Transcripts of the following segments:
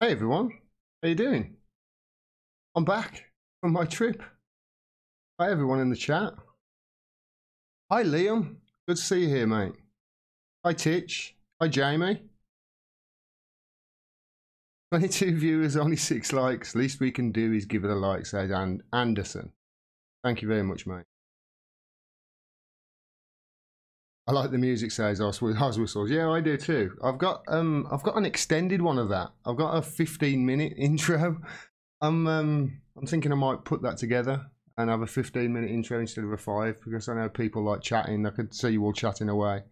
Hey everyone, how you doing? I'm back from my trip. Hi everyone in the chat. Hi Liam, good to see you here, mate. Hi Titch. Hi Jamie. 22 viewers, only 6 likes. Least we can do is give it a like, says Anderson. Thank you very much, mate. I like the music, says Oz Whistles. Yeah, I do too. I've got an extended one of that. I've got a 15-minute intro. I'm thinking I might put that together and have a 15-minute intro instead of a 5, because I know people like chatting. I could see you all chatting away.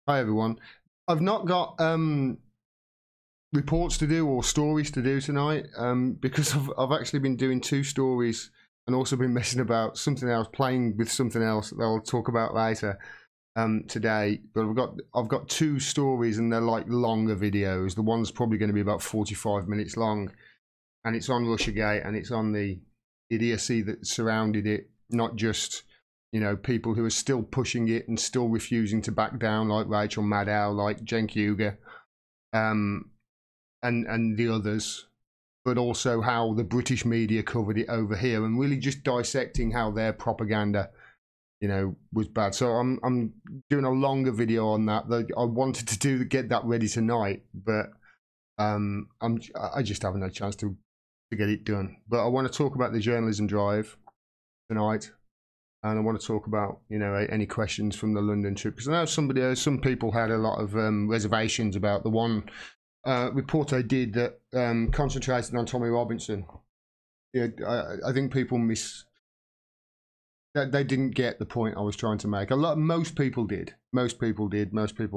Hi everyone. I've not got reports to do or stories to do tonight, because I've actually been doing 2 stories and also been messing about something else, playing with something else that I'll talk about later today. But I've got 2 stories and they're like longer videos. The one's probably going to be about 45 minutes long, and it's on Russiagate and it's on the idiocy that surrounded it, not just, you know, people who are still pushing it and still refusing to back down, like Rachel Maddow, like Cenk Uygur, and the others, but also how the British media covered it over here, and really just dissecting how their propaganda, you know, was bad. So I'm doing a longer video on that. I wanted to get that ready tonight, but I just haven't had a chance to get it done. But I want to talk about the journalism drive tonight, and I want to talk about, you know, any questions from the London trip, because I know some people had a lot of reservations about the one report I did that concentrated on Tommy Robinson. Yeah, I think people they didn't get the point I was trying to make. Most people did. Most people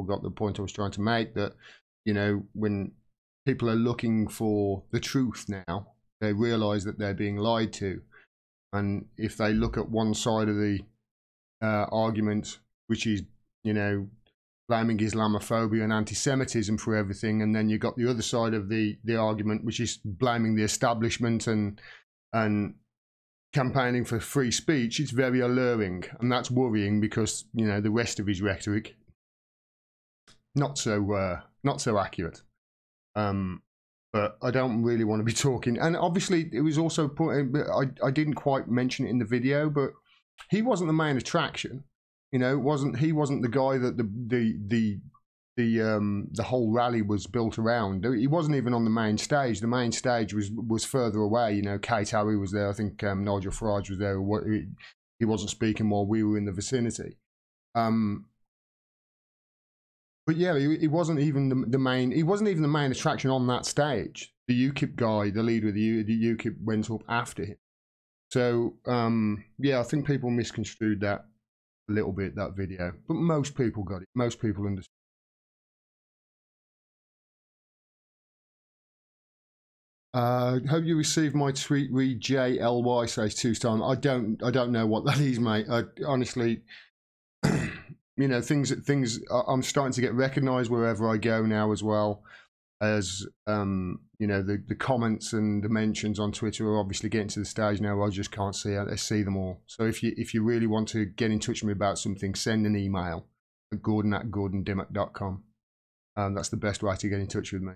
got the point I was trying to make, that, you know, when people are looking for the truth now, they realize that they're being lied to. And if they look at one side of the argument, which is, you know, blaming Islamophobia and anti-Semitism for everything, and then you got the other side of the argument, which is blaming the establishment and campaigning for free speech, it's very alluring, and that's worrying, because, you know, the rest of his rhetoric not so accurate. But I don't really want to be talking. And obviously, it was also I didn't quite mention it in the video, but he wasn't the main attraction. You know, he wasn't the guy that the whole rally was built around. He wasn't even on the main stage. The main stage was further away. You know, Kate Harry was there. I think Nigel Farage was there. He wasn't speaking while we were in the vicinity. But yeah, he wasn't even the main. He wasn't even the main attraction on that stage. The UKIP guy, the leader of the UKIP, went up after him. So yeah, I think people misconstrued that a little bit, that video. But most people got it. Most people understood. Hope you received my tweet. Read JLY says 2 times. I don't know what that is, mate. Honestly. You know, things I'm starting to get recognized wherever I go now, as well as you know, the comments and the mentions on Twitter are obviously getting to the stage now where I just can't see them all. So if you really want to get in touch with me about something, send an email at gordon@gordondimmack.com. That's the best way to get in touch with me.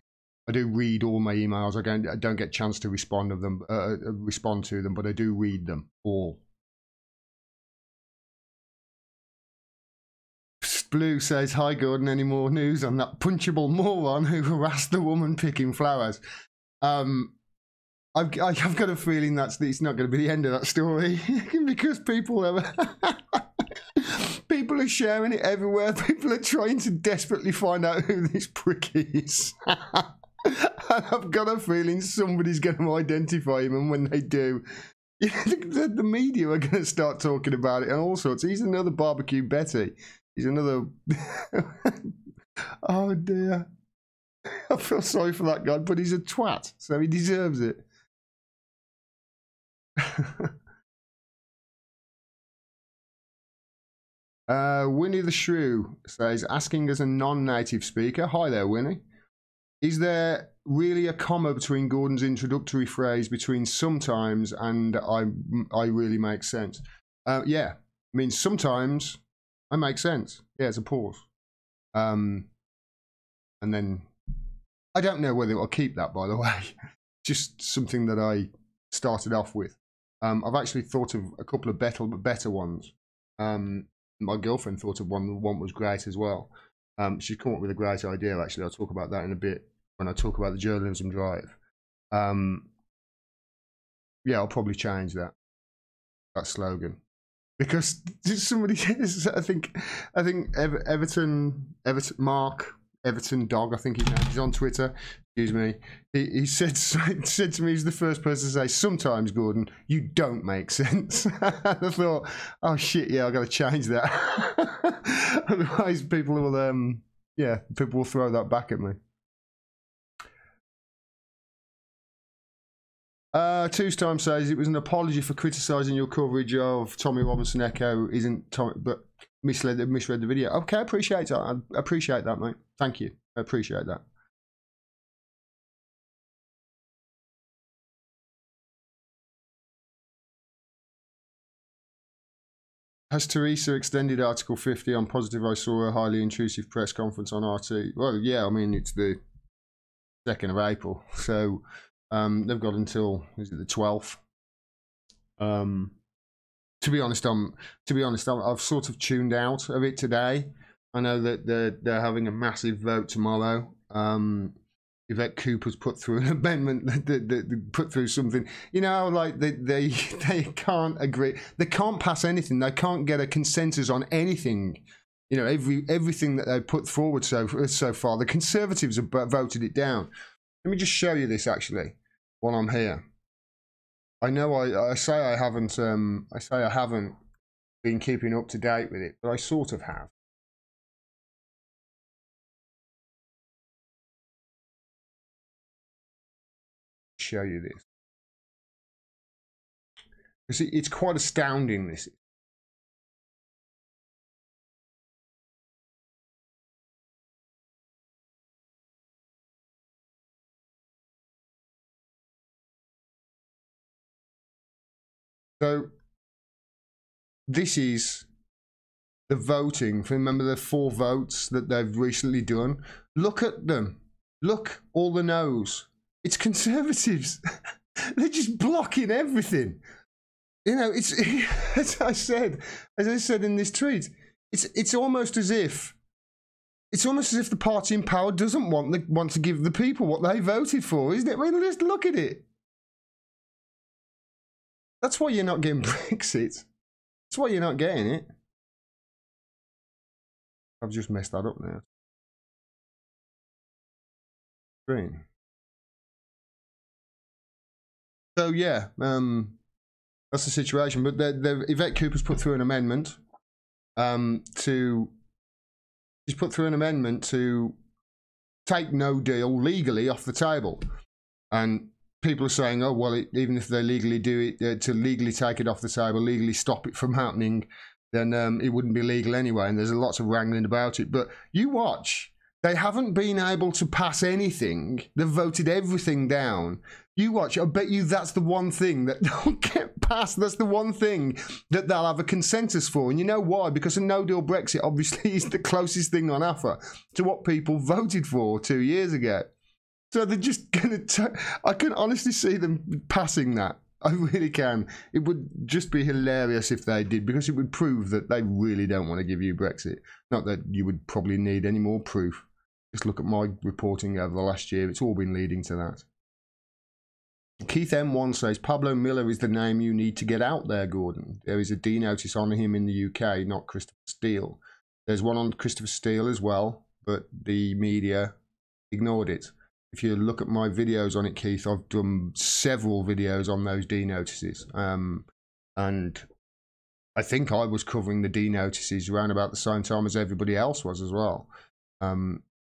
I do read all my emails. I don't get a chance to respond to them, but I do read them all. Blue says, hi Gordon, any more news on that punchable moron who harassed the woman picking flowers? I've got a feeling it's not going to be the end of that story, because people are sharing it everywhere. People are trying to desperately find out who this prick is. And I've got a feeling somebody's going to identify him, and when they do, the media are going to start talking about it and all sorts. He's another barbecue Betty. He's another. Oh dear. I feel sorry for that guy, but he's a twat, so he deserves it. Winnie the Shrew says, asking as a non-native speaker, hi there, Winnie. Is there really a comma between Gordon's introductory phrase between sometimes and I really make sense? Yeah, I mean, sometimes I make sense. Yeah, it's a pause. And then I don't know whether I'll keep that, by the way. Just something that I started off with. I've actually thought of a couple of better ones. My girlfriend thought of one. One was great as well. She's come up with a great idea, actually. I'll talk about that in a bit when I talk about the journalism drive. Yeah, I'll probably change that slogan, because somebody, I think Everton Dog, I think he's on Twitter. Excuse me. He said to me, he's the first person to say, "Sometimes, Gordon, you don't make sense." I thought, oh shit, yeah, I got to change that. Otherwise, people will people will throw that back at me. Twos Time says it was an apology for criticising your coverage of Tommy Robinson Echo. Isn't Tommy, but misread the video. Okay, I appreciate that. I appreciate that, mate. Thank you. I appreciate that. Has Teresa extended Article 50 on positive? I saw a highly intrusive press conference on RT. Well, yeah, I mean, it's the 2nd of April, so they've got until, is it the 12th? To be honest, I've sort of tuned out of it today. I know that they're having a massive vote tomorrow. Yvette Cooper's put through an amendment that put through something. You know, like they can't agree. They can't pass anything. They can't get a consensus on anything. You know, everything that they've put forward so far, the Conservatives have voted it down. Let me just show you this actually while I'm here. I know I say I haven't been keeping up to date with it, but I sort of have. Show you this, because it's quite astounding, this. So this is the voting. Remember the 4 votes that they've recently done? Look at them. Look, all the no's. It's Conservatives. They're just blocking everything. You know, it's as I said in this tweet, it's almost as if the party in power doesn't want to give the people what they voted for, isn't it? I mean, just look at it. That's why you're not getting Brexit. That's why you're not getting it. I've just messed that up now. Green. So yeah, that's the situation. But Yvette Cooper's put through an amendment to take no deal legally off the table, and people are saying, oh well, even if they legally do it, to legally take it off the table, legally stop it from happening, then it wouldn't be legal anyway. And there's lots of wrangling about it. But you watch. They haven't been able to pass anything. They've voted everything down. You watch. I bet you that's the one thing that they'll get passed. That's the one thing that they'll have a consensus for. And you know why? Because a no-deal Brexit obviously is the closest thing on offer to what people voted for 2 years ago. So they're just going to... I can honestly see them passing that. I really can. It would just be hilarious if they did, because it would prove that they really don't want to give you Brexit. Not that you would probably need any more proof. Just look at my reporting over the last year. It's all been leading to that. Keith M1 says, Pablo Miller is the name you need to get out there, Gordon. There is a D notice on him in the UK, not Christopher Steele. There's one on Christopher Steele as well, but the media ignored it. If you look at my videos on it, Keith, I've done several videos on those D notices. And I think I was covering the D notices around about the same time as everybody else was as well.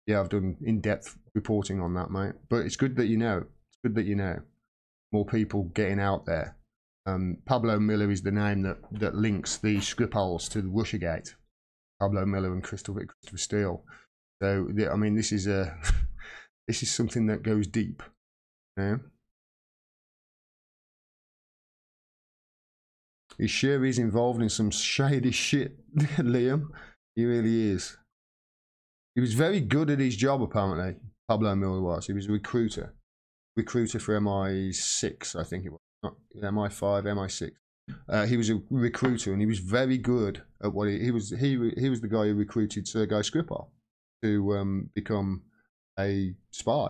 Yeah, I've done in-depth reporting on that, mate. But it's good that you know. It's good that you know. More people getting out there. Pablo Miller is the name that links the Skripals to the Russiagate. Pablo Miller and Christopher Steele. So, I mean, this is this is something that goes deep. You know? He sure is involved in some shady shit, Liam. He really is. He was very good at his job, apparently, Pablo Miller was. He was a recruiter for MI6, I think it was, not MI5, MI6. He was a recruiter, and he was very good at what he was. He was the guy who recruited Sergei Skripal to become a spy.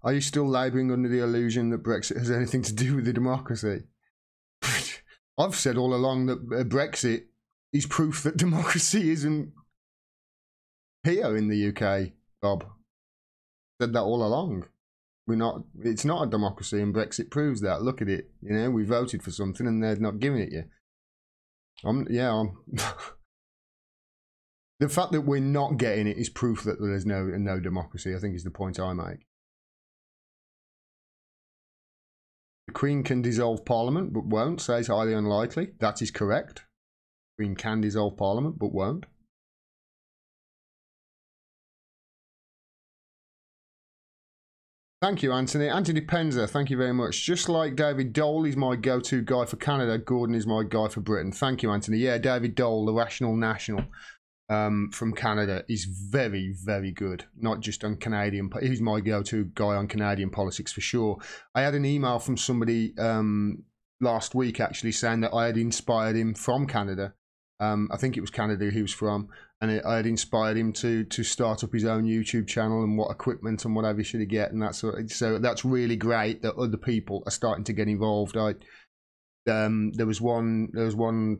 Are you still labouring under the illusion that Brexit has anything to do with the democracy? I've said all along that Brexit is proof that democracy isn't here in the UK, Bob. Said that all along. It's not a democracy, and Brexit proves that. Look at it. You know, we voted for something and they're not giving it you. The fact that we're not getting it is proof that there's no democracy, I think, is the point I make. The Queen can dissolve Parliament, but won't. Says highly unlikely. That is correct. The Queen can dissolve Parliament, but won't. Thank you, Anthony. Anthony Penza, thank you very much. Just like David Dole is my go-to guy for Canada, Gordon is my guy for Britain. Thank you, Anthony. Yeah, David Dole, the Rational National from Canada, is very, very good. Not just on Canadian, he's my go-to guy on Canadian politics for sure. I had an email from somebody last week actually saying that I had inspired him from Canada. I think it was Canada he was from, and I had inspired him to start up his own YouTube channel and what equipment and whatever should he get, and that sort of, so that's really great that other people are starting to get involved. There was one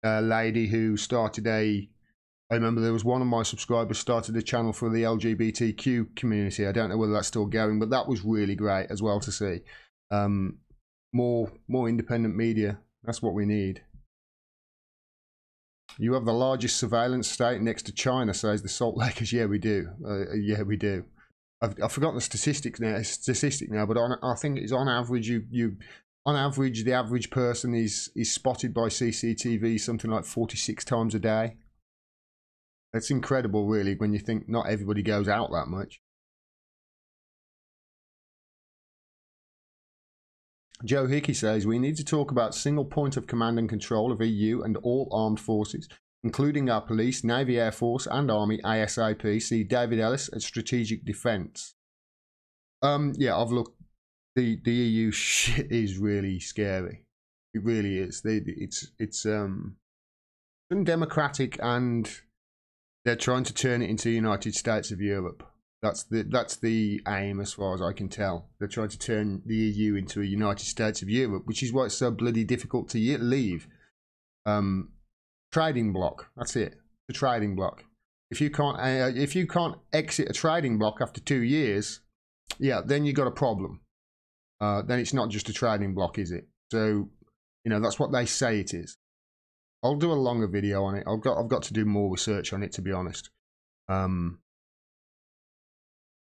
lady who started I remember there was one of my subscribers started a channel for the LGBTQ community. I don't know whether that's still going, but that was really great as well to see. More independent media. That's what we need. You have the largest surveillance state next to China, says the Salt Lakers. Yeah, we do. Yeah, we do. I've forgotten the statistic now, but I think it's on average. On average, the average person is spotted by CCTV something like 46 times a day. It's incredible, really, when you think not everybody goes out that much. Joe Hickey says, we need to talk about single point of command and control of EU and all armed forces, including our police, Navy, Air Force and Army ASAP. See David Ellis at Strategic Defence. Yeah, I've looked. The EU shit is really scary. It really is. It's undemocratic, and they're trying to turn it into the United States of Europe. That's the aim, as far as I can tell. They're trying to turn the EU into a United States of Europe, which is why it's so bloody difficult to leave. Trading bloc. That's it. The trading bloc. If you can't exit a trading bloc after 2 years, yeah, then you got a problem. Then it's not just a trading bloc, is it? So, you know, that's what they say it is. I'll do a longer video on it. I've got to do more research on it, to be honest.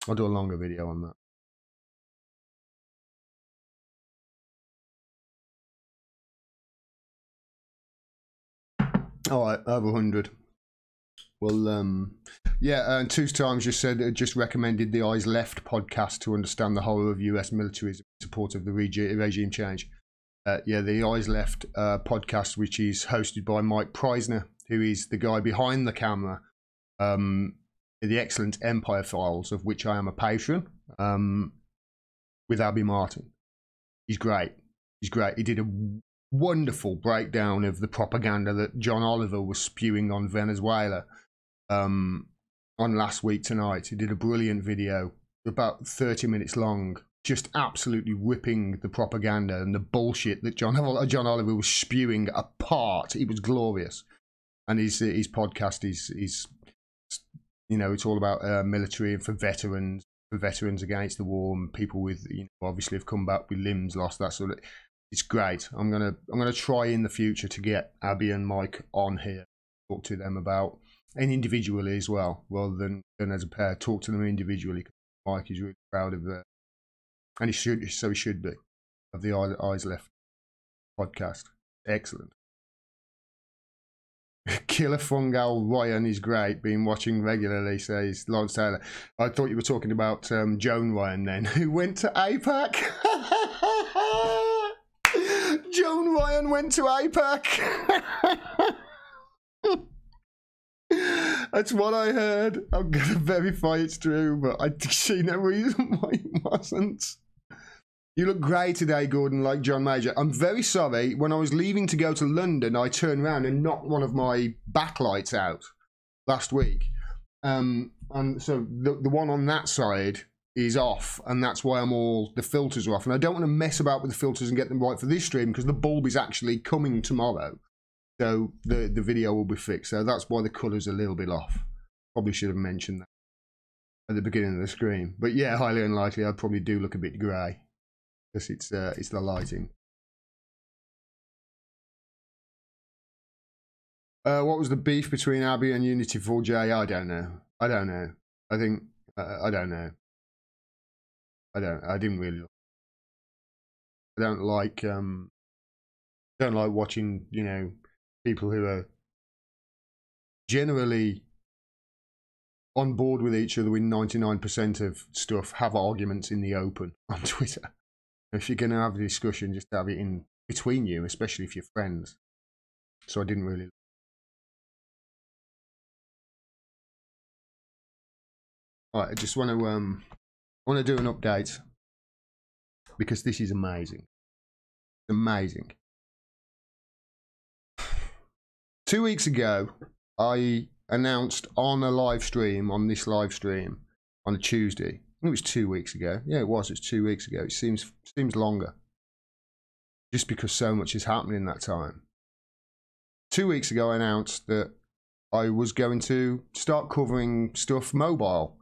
I'll do a longer video on that. All right, over 100. Well, yeah, and Two Times just recommended the Eyes Left podcast to understand the horror of US militarism in support of the regime change. Yeah, the Eyes Left podcast, which is hosted by Mike Preisner, who is the guy behind the camera, the excellent Empire Files, of which I am a patron, with Abby Martin. He's great. He's great. He did a wonderful breakdown of the propaganda that John Oliver was spewing on Venezuela on Last Week Tonight. He did a brilliant video, about 30 minutes long, just absolutely ripping the propaganda and the bullshit that John Oliver was spewing apart. It was glorious. And his podcast is you know, it's all about military and for veterans against the war, and people with, you know, obviously have come back with limbs lost, that sort of. It's great. I'm gonna try in the future to get Abby and Mike on here, talk to them about, and individually as well, rather than as a pair. Talk to them individually. Mike is really proud of that, and he should be, of the Eyes Left podcast. Excellent. Killer Fungal Ryan is great. Been watching regularly, says Lawrence Taylor. I thought you were talking about Joan Ryan then, who went to APAC. Joan Ryan went to APAC. That's what I heard. I'm going to verify it's true, but I see no reason why it wasn't. You look great today, Gordon, like John Major. I'm very sorry. When I was leaving to go to London, I turned around and knocked one of my backlights out last week. And so the one on that side is off, and that's why the filters are off. And I don't want to mess about with the filters and get them right for this stream because the bulb is actually coming tomorrow. So the video will be fixed. So that's why the colour's a little bit off. Probably should have mentioned that at the beginning of the screen. But yeah, highly unlikely. I probably do look a bit grey because it's the lighting. What was the beef between Abby and Unity 4J? I don't know. I don't know. I think I don't know. I didn't really. I don't like watching, you know, people who are generally on board with each other with 99% of stuff have arguments in the open on Twitter. If you're going to have a discussion, just have it in between you, especially if you're friends. So I didn't really. All right, I just want to do an update because this is amazing. Amazing. 2 weeks ago, I announced on a live stream, on this live stream, on a Tuesday. I think it was 2 weeks ago. Yeah, it was. It's 2 weeks ago. It seems longer. Just because so much has happened in that time. 2 weeks ago, I announced that I was going to start covering stuff mobile.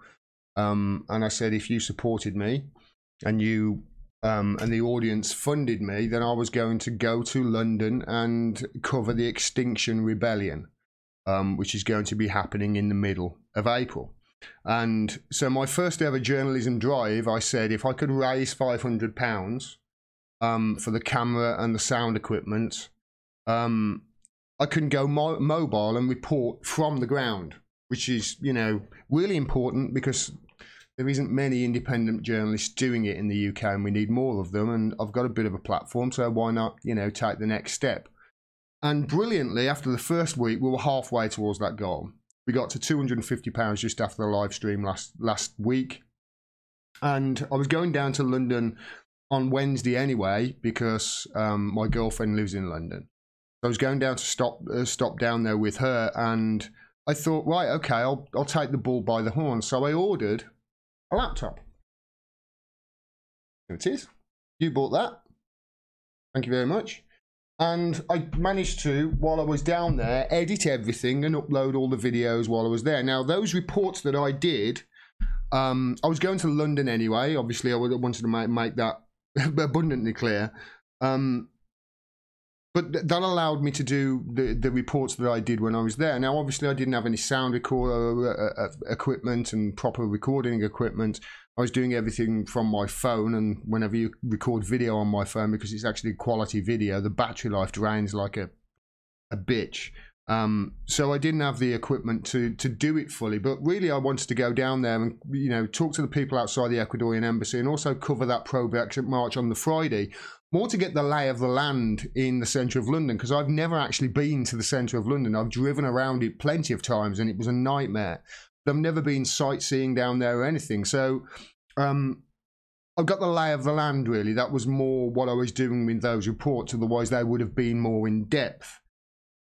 And I said, if you supported me and you and the audience funded me, then I was going to go to London and cover the Extinction Rebellion, which is going to be happening in the middle of April. And so my first ever journalism drive, I said, if I could raise £500 for the camera and the sound equipment, I can go mobile and report from the ground, which is, you know, really important because there isn't many independent journalists doing it in the UK, and we need more of them. And I've got a bit of a platform, so why not, you know, take the next step? And brilliantly, after the first week, we were halfway towards that goal. We got to £250 just after the live stream last week. And I was going down to London on Wednesday anyway, because my girlfriend lives in London. So I was going down to stop down there with her, and I thought, right, okay, I'll take the bull by the horn. So I ordered a laptop. There it is. You bought that. Thank you very much. And I managed to, while I was down there, edit everything and upload all the videos while I was there. Now, those reports that I did, I was going to London anyway. Obviously, I wanted to make that abundantly clear. But that allowed me to do the reports that I did when I was there. Now, obviously, I didn't have any sound equipment and proper recording equipment. I was doing everything from my phone, and whenever you record video on my phone, because it's actually quality video, the battery life drains like a bitch. So I didn't have the equipment to do it fully, but really I wanted to go down there and, you know, talk to the people outside the Ecuadorian embassy and also cover that pro-Brexit march on the Friday, more to get the lay of the land in the centre of London, because I've never actually been to the centre of London. I've driven around it plenty of times and it was a nightmare. But I've never been sightseeing down there or anything. So I've got the lay of the land, really. That was more what I was doing with those reports, otherwise they would have been more in depth.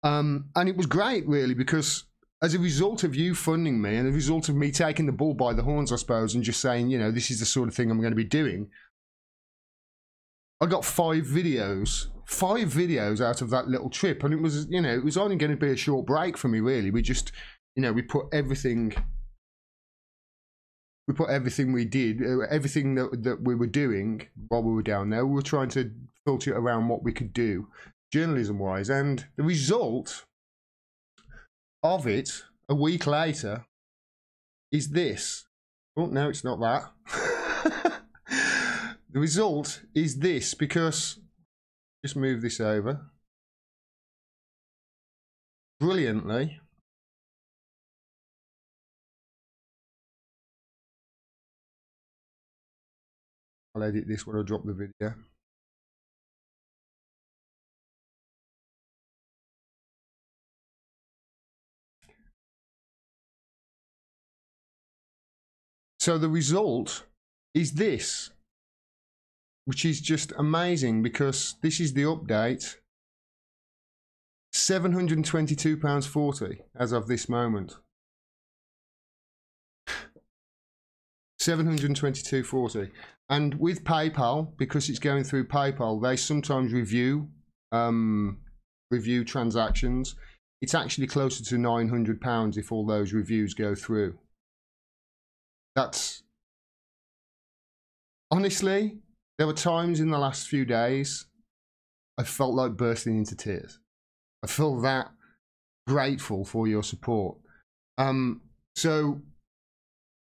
And it was great, really, because as a result of you funding me and a result of me taking the bull by the horns, I suppose, and just saying, you know, this is the sort of thing I'm going to be doing, I got 5 videos out of that little trip. And it was, you know, it was only going to be a short break for me, really. We just, you know, we put everything we did, everything that we were doing while we were down there, we were trying to filter it around what we could do journalism-wise. And the result of it, a week later, is this. Oh, no, it's not that. The result is this, because, just move this over. Brilliantly, I'll edit this when I drop the video. So the result is this, which is just amazing, because this is the update. £722.40 as of this moment. 722.40. And with PayPal, because it's going through PayPal, they sometimes review transactions. It's actually closer to £900 if all those reviews go through. That's, honestly, there were times in the last few days I felt like bursting into tears. I feel that grateful for your support. So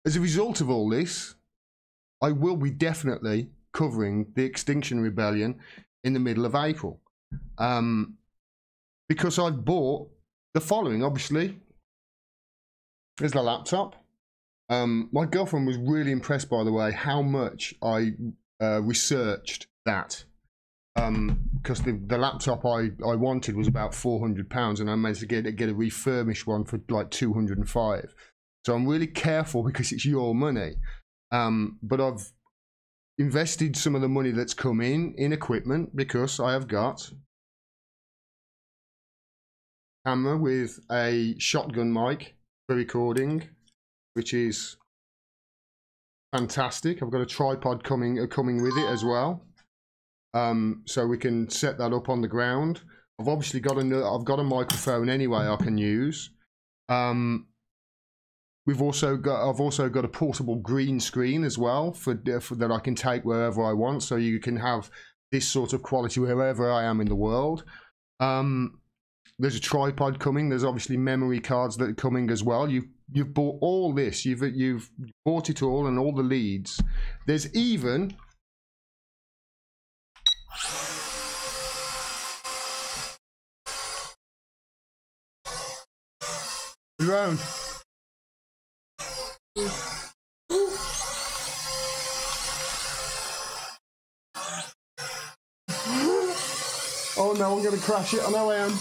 as a result of all this, I will be definitely covering the Extinction Rebellion in the middle of April. Because I've bought the following, obviously. There's the laptop. My girlfriend was really impressed, by the way, how much I researched that. Because the laptop I wanted was about £400, and I managed to get a refurbished one for like 205. So I'm really careful because it's your money. But I've invested some of the money that's come in equipment, because I have got a camera with a shotgun mic for recording, which is fantastic. I've got a tripod coming with it as well. So we can set that up on the ground. I've obviously got I've got a microphone anyway I can use. I've also got a portable green screen as well for that I can take wherever I want, so you can have this sort of quality wherever I am in the world. There's a tripod coming. There's obviously memory cards that are coming as well. You've bought all this. You've bought it all, and all the leads. There's even drone. Oh no, I'm going to crash it. I know I am.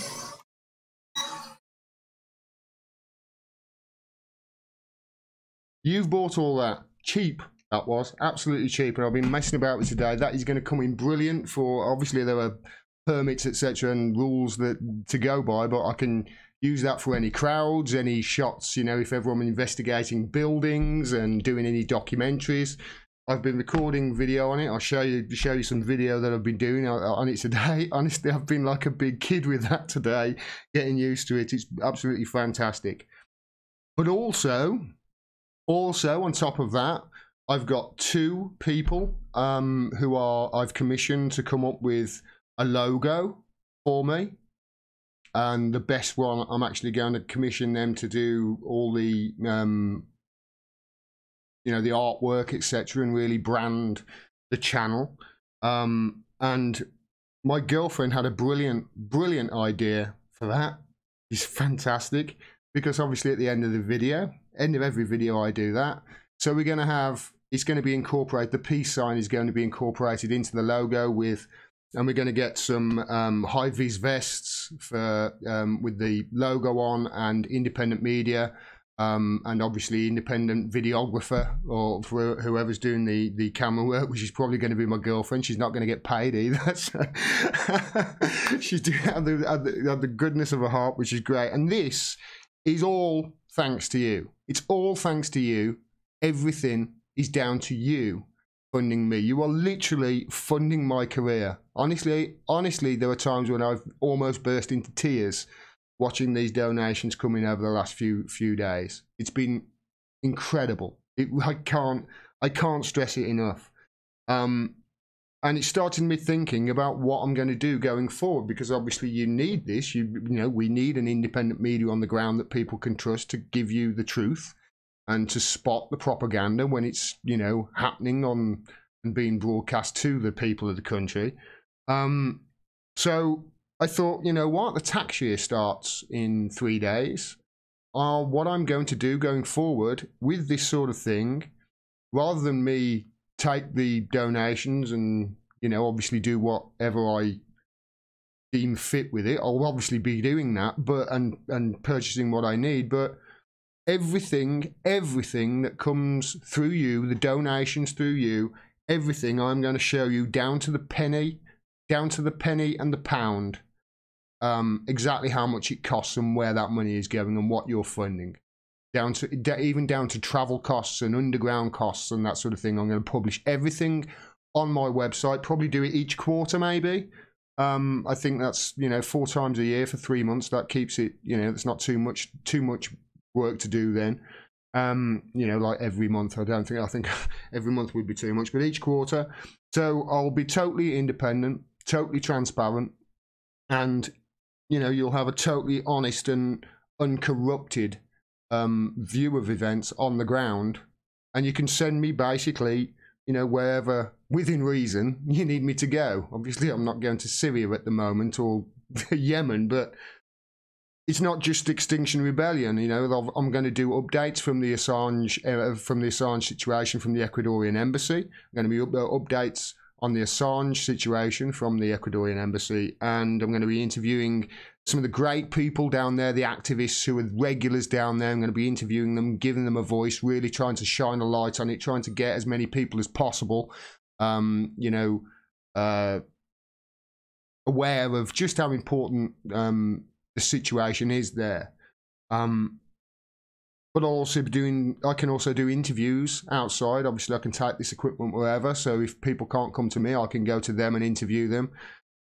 You've bought all that. Cheap, that was. Absolutely cheap. And I've been messing about with today. That is going to come in brilliant for, obviously there are permits, etc. and rules to go by, but I can use that for any crowds, any shots, you know, if ever I'm investigating buildings and doing any documentaries. I've been recording video on it. I'll show you some video that I've been doing on it today. Honestly, I've been like a big kid with that today, getting used to it. It's absolutely fantastic. But also on top of that, I've got 2 people who I've commissioned to come up with a logo for me. And the best one, I'm actually going to commission them to do all the you know, the artwork, etc., and really brand the channel. And my girlfriend had a brilliant idea for that. It's fantastic, because obviously at the end of every video I do that. So we're going to have, it's going to be incorporated, the peace sign is going to be incorporated into the logo and we're going to get some high-vis vests for with the logo on, and independent media. And obviously independent videographer, or for whoever's doing the camera work, which is probably going to be my girlfriend. She's not going to get paid either. So she's doing it out of the goodness of her heart, which is great. And this is all thanks to you. It's all thanks to you. Everything is down to you funding me. You are literally funding my career. Honestly, there are times when I've almost burst into tears watching these donations come in over the last few days. It's been incredible. I can't stress it enough. And it started me thinking about what I'm going to do going forward, because obviously you need this. You know, we need an independent media on the ground that people can trust to give you the truth and to spot the propaganda when it's, you know, happening on and being broadcast to the people of the country. So I thought, you know what, the tax year starts in 3 days. What I'm going to do going forward with this sort of thing, rather than me take the donations and, you know, obviously do whatever I deem fit with it, I'll obviously be doing that, but and purchasing what I need. But everything that comes through you, the donations through you, everything I'm going to show you down to the penny and the pound, exactly how much it costs and where that money is going and what you're funding. Even down to travel costs and underground costs and that sort of thing. I'm going to publish everything on my website, probably do it each quarter maybe. I think that's, 4 times a year for 3 months. That keeps it, it's not too much work to do then. Like every month, I think every month would be too much, but each quarter. So I'll be totally independent, totally transparent, and you'll have a totally honest and uncorrupted view of events on the ground, and you can send me basically wherever within reason you need me to go. Obviously I'm not going to Syria at the moment or Yemen, but it's not just Extinction Rebellion. I'm going to do updates from the Assange situation from the Ecuadorian embassy. I'm going to be updates on the Assange situation from the Ecuadorian embassy, and I'm going to be interviewing some of the great people down there, the activists who are regulars down there. I'm going to be interviewing them, giving them a voice, really trying to shine a light on it, trying to get as many people as possible, aware of just how important the situation is there. But I can also do interviews outside. Obviously I can take this equipment wherever, so if people can't come to me, I can go to them and interview them.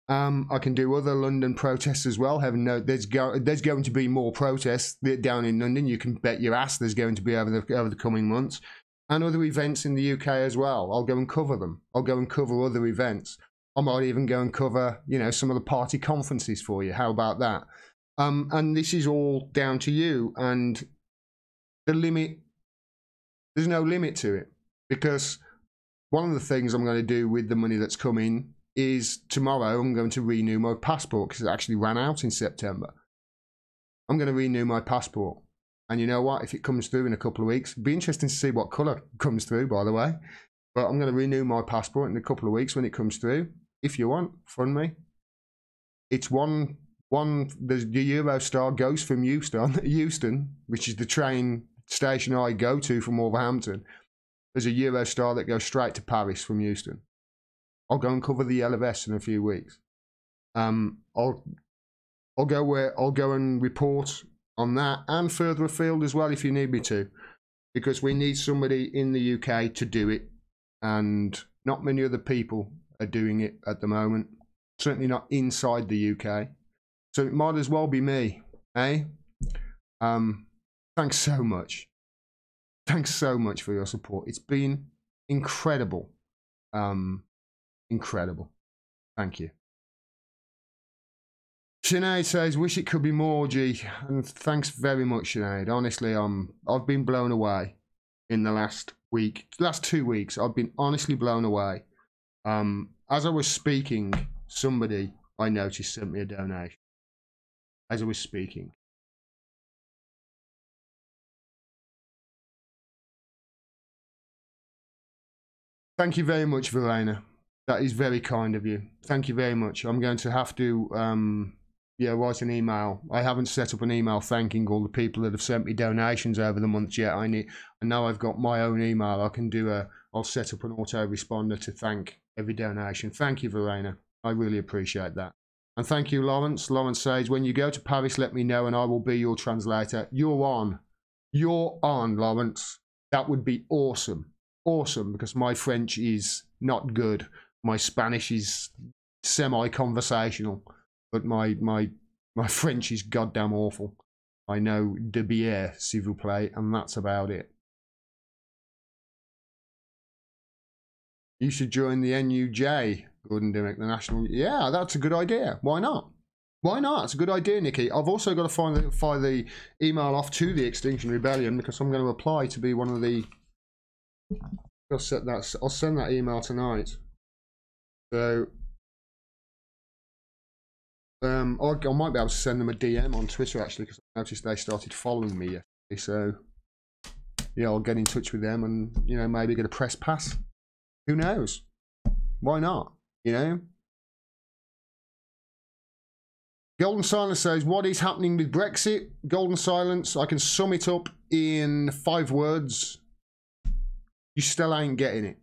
I can do other London protests as well. Heaven knows there's going to be more protests down in London. You can bet your ass there's going to be over the coming months, and other events in the UK as well. I'll go and cover them. I'll go and cover other events. I might even go and cover some of the party conferences for you. How about that? And this is all down to you, and there's no limit to it, because one of the things I'm going to do with the money that's coming is tomorrow I'm going to renew my passport, because it actually ran out in September. I'm going to renew my passport, and you know what, if it comes through in a couple of weeks, it'd be interesting to see what colour comes through, by the way, but I'm going to renew my passport in a couple of weeks when it comes through. If you want, fund me. It's the Eurostar goes from Euston, which is the train station I go to from Wolverhampton. There's a Eurostar that goes straight to Paris from Euston. I'll go and cover the LFS in a few weeks. I'll go and report on that and further afield as well if you need me to, because we need somebody in the UK to do it, and not many other people are doing it at the moment. Certainly not inside the UK. So it might as well be me, eh? Thanks so much. Thanks so much for your support. It's been incredible. Incredible. Thank you. Sinead says, wish it could be more, G. And thanks very much, Sinead. Honestly, I've been blown away in the last 2 weeks. I've been honestly blown away. As I was speaking, somebody I noticed sent me a donation. As I was speaking. Thank you very much, Verena. That is very kind of you. Thank you very much. I'm going to have to write an email. I haven't set up an email thanking all the people that have sent me donations over the months yet. I know I've got my own email. I'll set up an autoresponder to thank every donation. Thank you, Verena. I really appreciate that. And thank you, Lawrence. Lawrence says, when you go to Paris, let me know and I will be your translator. You're on, Lawrence. That would be awesome. Awesome, because my French is not good. My Spanish is semi-conversational, but my French is goddamn awful. I know de bière, s'il vous plaît, and that's about it. You should join the NUJ, Gordon Dimmack, the National... Yeah, that's a good idea. Why not? Why not? It's a good idea, Nikki. I've also got to fire the email off to the Extinction Rebellion, because I'm going to apply to be one of the... I'll send that email tonight. So I might be able to send them a DM on Twitter, actually, because I noticed they started following me yesterday. So yeah, I'll get in touch with them and maybe get a press pass. Who knows? Why not? Golden Silence says, what is happening with Brexit? Golden Silence, I can sum it up in 5 words, you still ain't getting it.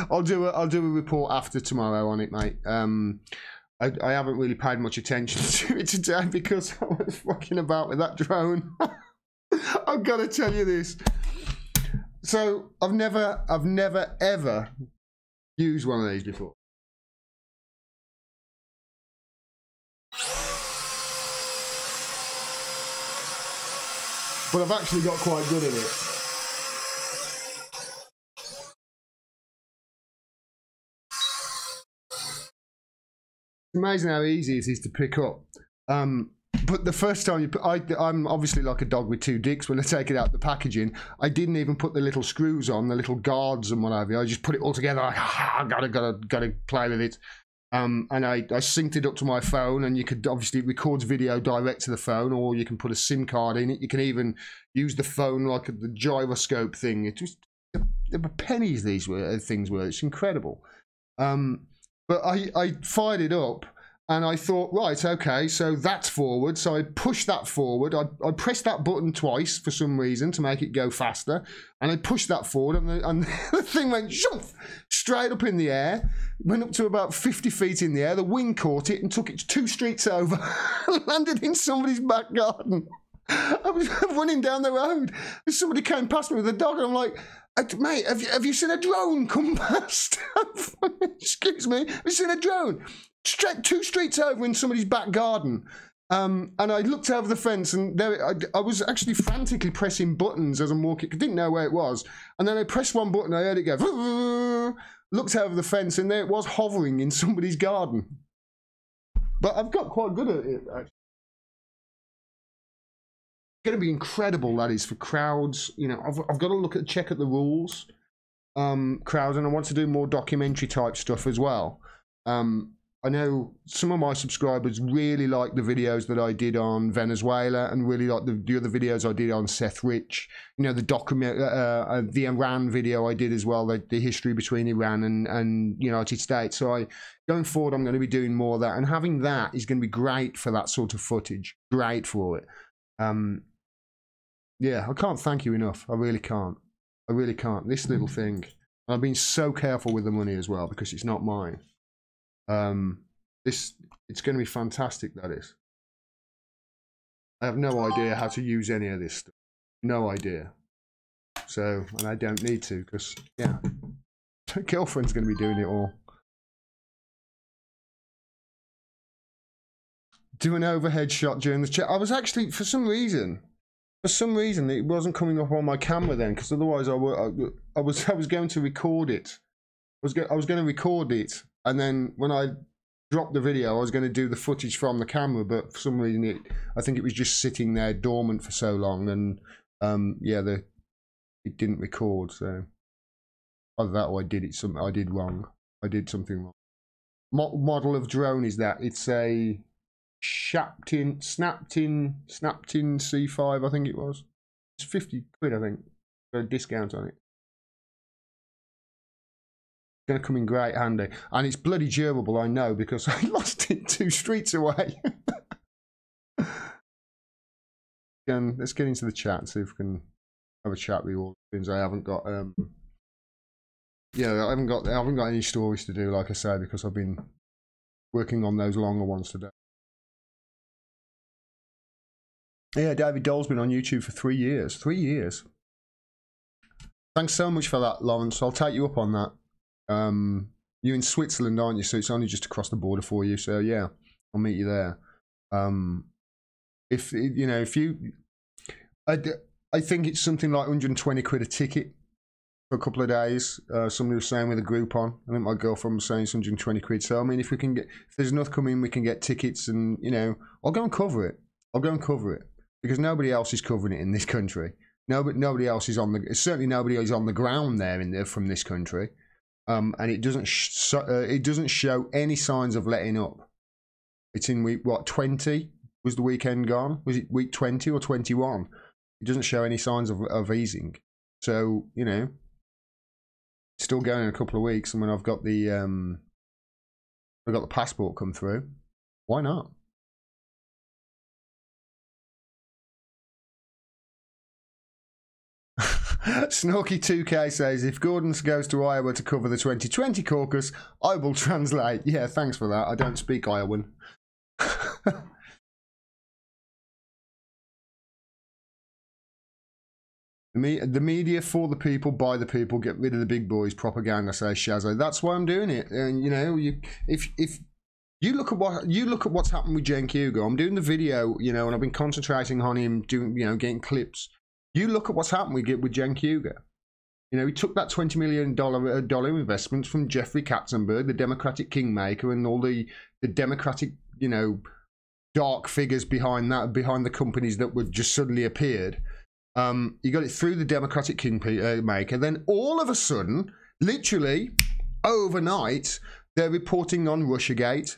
I'll do a report after tomorrow on it, mate. I haven't really paid much attention to it today because I was fucking about with that drone. I've got to tell you this. So I've never ever used one of these before. But I've actually got quite good at it. It's amazing how easy it is to pick up. But the first time I'm obviously like a dog with 2 dicks when I take it out the packaging. I didn't even put the little screws on, the little guards and what have you. I just put it all together. I gotta play with it. And I synced it up to my phone, and you could obviously it records video direct to the phone, or you can put a SIM card in it. You can even use the phone like the gyroscope thing. It was there were pennies. These things were. It's incredible. But I fired it up. And I thought, right, okay, so that's forward. So I pushed that forward. I pressed that button twice for some reason to make it go faster. And I pushed that forward, and the thing went straight up in the air. Went up to about 50 feet in the air. The wind caught it and took it 2 streets over. Landed in somebody's back garden. I was running down the road. And somebody came past me with a dog, and I'm like, mate, have you seen a drone come past? Excuse me, have you seen a drone? Straight 2 streets over in somebody's back garden. And I looked over the fence, and there I was actually frantically pressing buttons as I'm walking. I didn't know where it was. And then I pressed one button, I heard it go, looked over the fence, and there it was hovering in somebody's garden. But I've got quite good at it, actually. It's going to be incredible, that is, for crowds. You know, I've got to check at the rules, crowds, and I want to do more documentary type stuff as well. I know some of my subscribers really like the videos that I did on Venezuela, and really like the other videos I did on Seth Rich. You know, the Iran video I did as well, the history between Iran and United States. So going forward, I'm going to be doing more of that, and having that is going to be great for that sort of footage. Great for it. Yeah, I can't thank you enough. I really can't. I really can't. This little thing. I've been so careful with the money as well because it's not mine. It's going to be fantastic, that is. I have no idea how to use any of this stuff. No idea. So, and I don't need to because, yeah, my girlfriend's going to be doing it all. Do an overhead shot during the chat. I was actually, for some reason, it wasn't coming up on my camera then, because otherwise I was going to record it. I was going to record it, and then when I dropped the video, I was going to do the footage from the camera, but for some reason I think it was just sitting there dormant for so long, and yeah, it didn't record. So either that or I did wrong. I did something wrong. Model of drone is that? It's a Snaptin C5, I think it was. It's 50 quid, I think, for a discount on it. It's going to come in great handy, and it's bloody durable, I know, because I lost it 2 streets away. Let's get into the chat and see if we can have a chat with all the things. I haven't got yeah, I haven't got any stories to do, like I say, because I've been working on those longer ones today. Yeah, David Dole's been on YouTube for 3 years. 3 years. Thanks so much for that, Lawrence. I'll take you up on that. You're in Switzerland, aren't you? So it's only just across the border for you. So yeah, I'll meet you there. If you know, I think it's something like 120 quid a ticket for a couple of days. Somebody was saying with a Groupon. I think my girlfriend was saying it's 120 quid. So I mean, if there's enough coming, we can get tickets, and you know, I'll go and cover it. I'll go and cover it. Because nobody else is covering it in this country. Nobody else is certainly nobody is on the ground there from this country, and it doesn't show any signs of letting up. It's in week 20 was the weekend gone? Was it week 20 or 21? It doesn't show any signs of easing. So you know, it's still going in a couple of weeks, and when I've got the passport come through, why not? Snorky 2K says, if Gordon goes to Iowa to cover the 2020 caucus, I will translate. Yeah, thanks for that. I don't speak Iowan. The media for the people, by the people, get rid of the big boys. Propaganda, says Shazza. That's why I'm doing it. And you know, if you look at what's happened with Cenk Hugo. I'm doing the video, you know, and I've been concentrating on him doing, you know, getting clips. You look at what's happened with Cenk Hugo. You know, he took that $20 million investment from Jeffrey Katzenberg, the Democratic kingmaker, and all the Democratic, you know, dark figures behind the companies that would just suddenly appeared. He got it through the Democratic kingmaker. Then all of a sudden, literally overnight, they're reporting on Russiagate.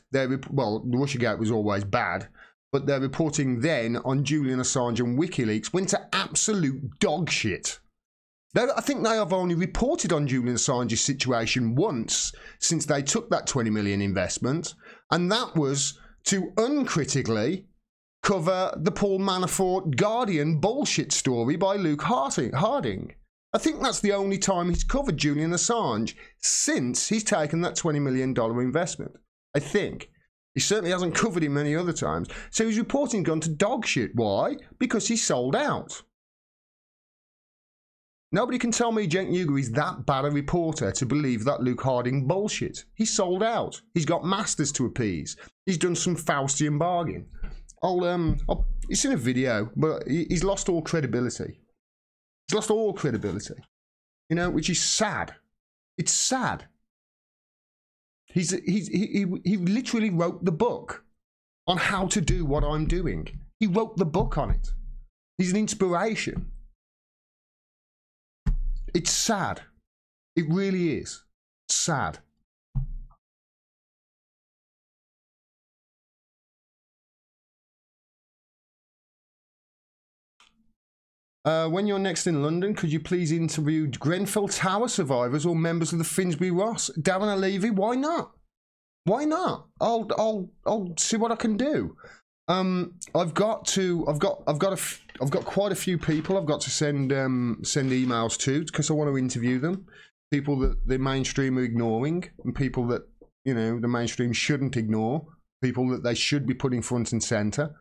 Well, Russiagate was always bad, but they're reporting then on Julian Assange and WikiLeaks went to absolute dog shit. I think they have only reported on Julian Assange's situation once since they took that 20 million investment, and that was to uncritically cover the Paul Manafort Guardian bullshit story by Luke Harding. I think that's the only time he's covered Julian Assange since he's taken that $20 million investment. I think. He certainly hasn't covered him many other times. So his reporting gone to dog shit. Why? Because he sold out. Nobody can tell me Cenk Hugo is that bad a reporter to believe that Luke Harding bullshit. He sold out. He's got masters to appease. He's done some Faustian bargain. It's in a video, but he's lost all credibility. He's lost all credibility. You know, which is sad. It's sad. He literally wrote the book on how to do what I'm doing. He wrote the book on it. He's an inspiration. It's sad. It really is. Sad. When you're next in London, could you please interview Grenfell Tower survivors or members of the Finsbury Ross? Darren Levy, why not? Why not? I'll see what I can do. I've got quite a few people I've got to send emails to because I want to interview them. People that the mainstream are ignoring, and people that, you know, the mainstream shouldn't ignore. People that they should be putting front and center.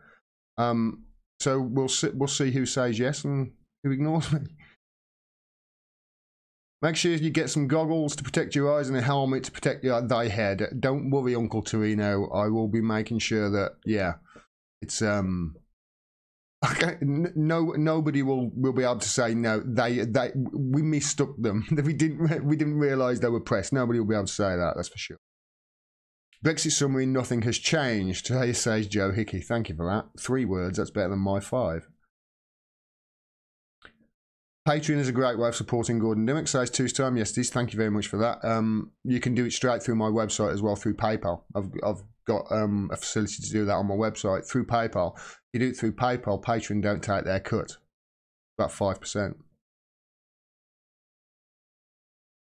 So we'll see who says yes and who ignores me. Make sure you get some goggles to protect your eyes and a helmet to protect thy head. Don't worry, Uncle Torino. I will be making sure that, yeah, it's okay, nobody will be able to say no. We mistook them. we didn't realise they were press. Nobody will be able to say that. That's for sure. Brexit summary, nothing has changed. Today says Joe Hickey. Thank you for that. 3 words, that's better than my 5. Patreon is a great way of supporting Gordon Dimmack. Says 2's time. Yes, it is. Thank you very much for that. You can do it straight through my website as well, through PayPal. I've got a facility to do that on my website through PayPal. You do it through PayPal, Patreon don't take their cut. About 5%.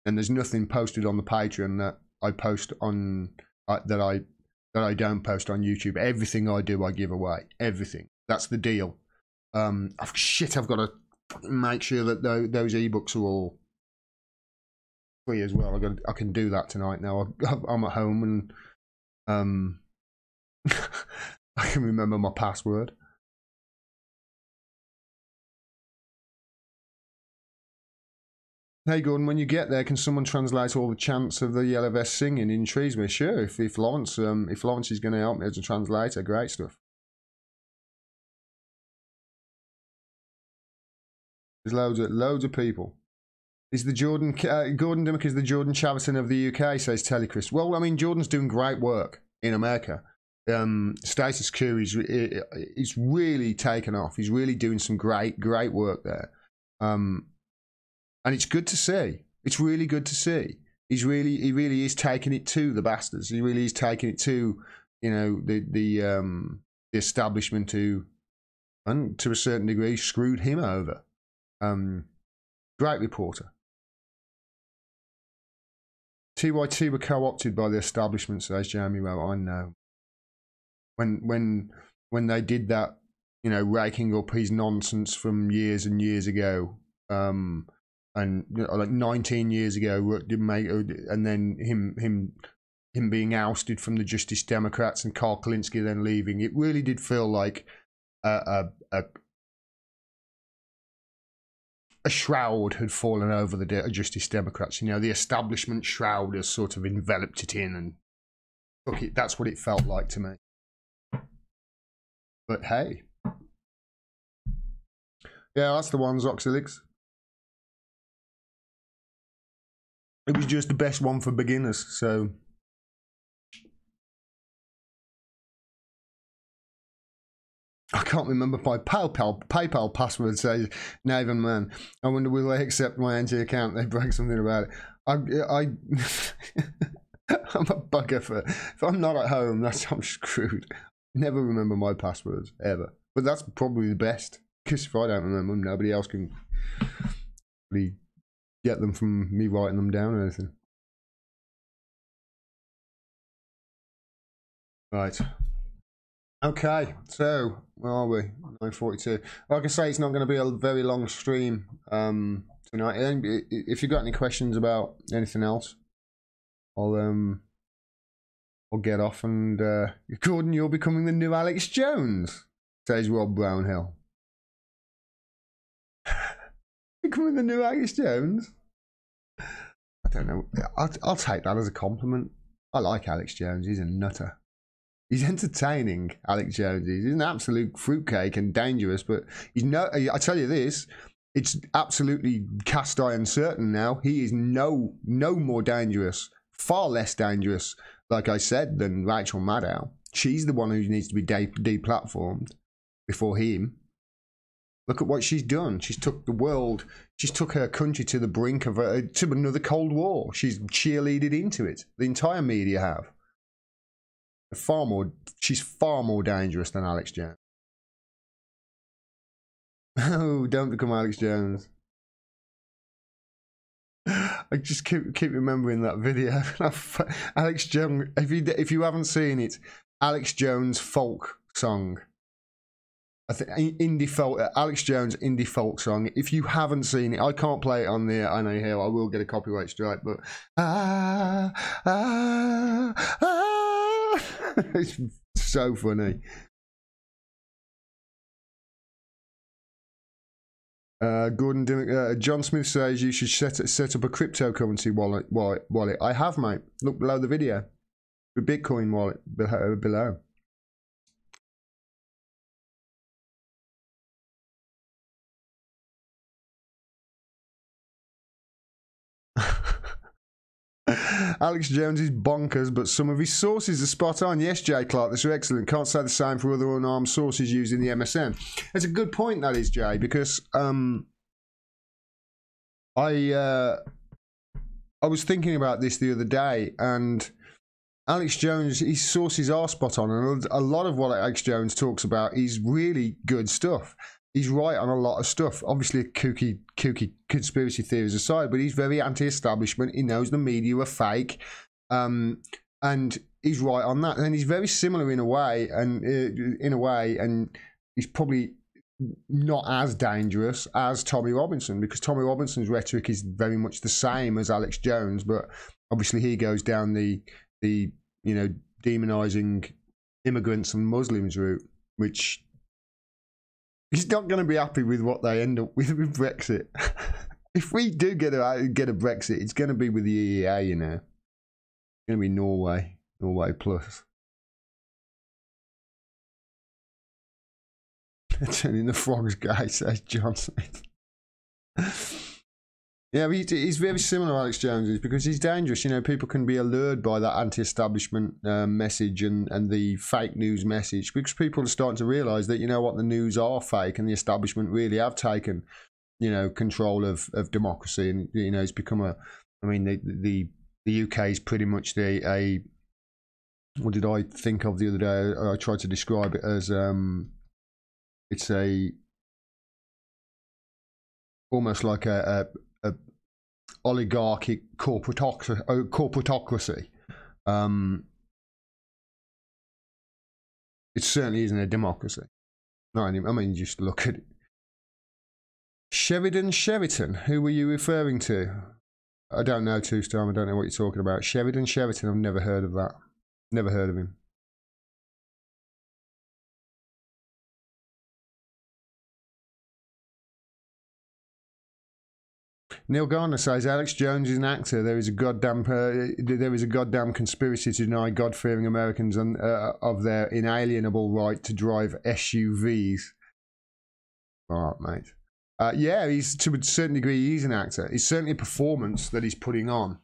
And there's nothing posted on the Patreon that I post on... that I don't post on YouTube. Everything I do, I give away. Everything. That's the deal. I've got to make sure that those ebooks are all free as well. I can do that tonight now. I'm at home and I can remember my password. Hey Gordon, when you get there, can someone translate all the chants of the Yellow Vest singing in Treesmere? Sure, if Lawrence is going to help me as a translator, great stuff. There's loads of people. Is the Gordon Dimmack is the Jordan Chatterton of the UK? Says Tellychris. Well, I mean, Jordan's doing great work in America. Status quo is really taken off. He's really doing some great work there. And it's good to see. It's really good to see. He really is taking it to the bastards. He really is taking it to, you know, the establishment who, and to a certain degree, screwed him over. Great reporter. TYT were co-opted by the establishment, says Jeremy Rowe. I know. When they did that, you know, raking up his nonsense from years and years ago. and like 19 years ago, and then him being ousted from the Justice Democrats and Carl Kalinske then leaving. It really did feel like a shroud had fallen over the Justice Democrats. You know, the establishment shroud has sort of enveloped it in, and look, that's what it felt like to me. But hey, yeah, that's the one, Zoxilix. It was just the best one for beginners, so. I can't remember my PayPal password, says Nathan Man. I wonder will they accept my NT account? They break something about it. I'm a bugger for if I'm not at home, I'm screwed. Never remember my passwords ever. But that's probably the best, because if I don't remember them, nobody else can really get them from me writing them down or anything. Right. Okay, so where are we? 9:42. Like I say, it's not going to be a very long stream tonight. If you've got any questions about anything else, I'll get off and Gordon, you're becoming the new Alex Jones, says Rob Brownhill. Becoming the new Alex Jones? I don't know. I'll take that as a compliment. I like Alex Jones. He's a nutter. He's entertaining, Alex Jones. He's an absolute fruitcake and dangerous, but he's no. I tell you this, it's absolutely cast iron certain now. He is no more dangerous, far less dangerous, like I said, than Rachel Maddow. She's the one who needs to be deplatformed before him. Look at what she's done. She's took the world. She's took her country to the brink of to another Cold War. She's cheerleaded into it. The entire media have. She's far more dangerous than Alex Jones. Oh, don't become Alex Jones. I just keep remembering that video. Alex Jones, if you haven't seen it, Alex Jones folk song. I think indie folk, Alex Jones indie folk song. If you haven't seen it, I can't play it on the I know here. I will get a copyright strike, but it's so funny. Gordon Dimmack, John Smith says you should set up a cryptocurrency wallet. I have, mate. Look below the video. The Bitcoin wallet below. Alex Jones is bonkers, but some of his sources are spot on. Yes, Jay Clark, these are excellent. Can't say the same for other unarmed sources using the MSN. It's a good point, that is, Jay, because I was thinking about this the other day, and Alex Jones, his sources are spot on, and a lot of what Alex Jones talks about is really good stuff. He's right on a lot of stuff. Obviously, kooky conspiracy theories aside, but he's very anti-establishment. He knows the media are fake, and he's right on that. And he's very similar in a way, and he's probably not as dangerous as Tommy Robinson, because Tommy Robinson's rhetoric is very much the same as Alex Jones, but obviously he goes down the demonizing immigrants and Muslims route, which. He's not going to be happy with what they end up with Brexit. If we do get a Brexit, it's going to be with the EEA, you know. It's going to be Norway plus. Turning the frogs gay, says Johnson. Yeah, but he's very similar, Alex Jones is, because he's dangerous. You know, people can be allured by that anti-establishment message and the fake news message, because people are starting to realise that, you know what, the news are fake and the establishment really have taken, you know, control of democracy, and, you know, it's become the UK is pretty much what did I think of the other day? I tried to describe it as it's almost like a oligarchic corporatocracy. It certainly isn't a democracy. No, I mean, just look at it. Sheridan. Who were you referring to? I don't know, Two-Star. I don't know what you're talking about. Sheridan. I've never heard of that. Never heard of him. Neil Garner says Alex Jones is an actor. There is a goddamn conspiracy to deny God-fearing Americans of their inalienable right to drive SUVs. All right, mate. Yeah, he's to a certain degree he's an actor. It's certainly a performance that he's putting on.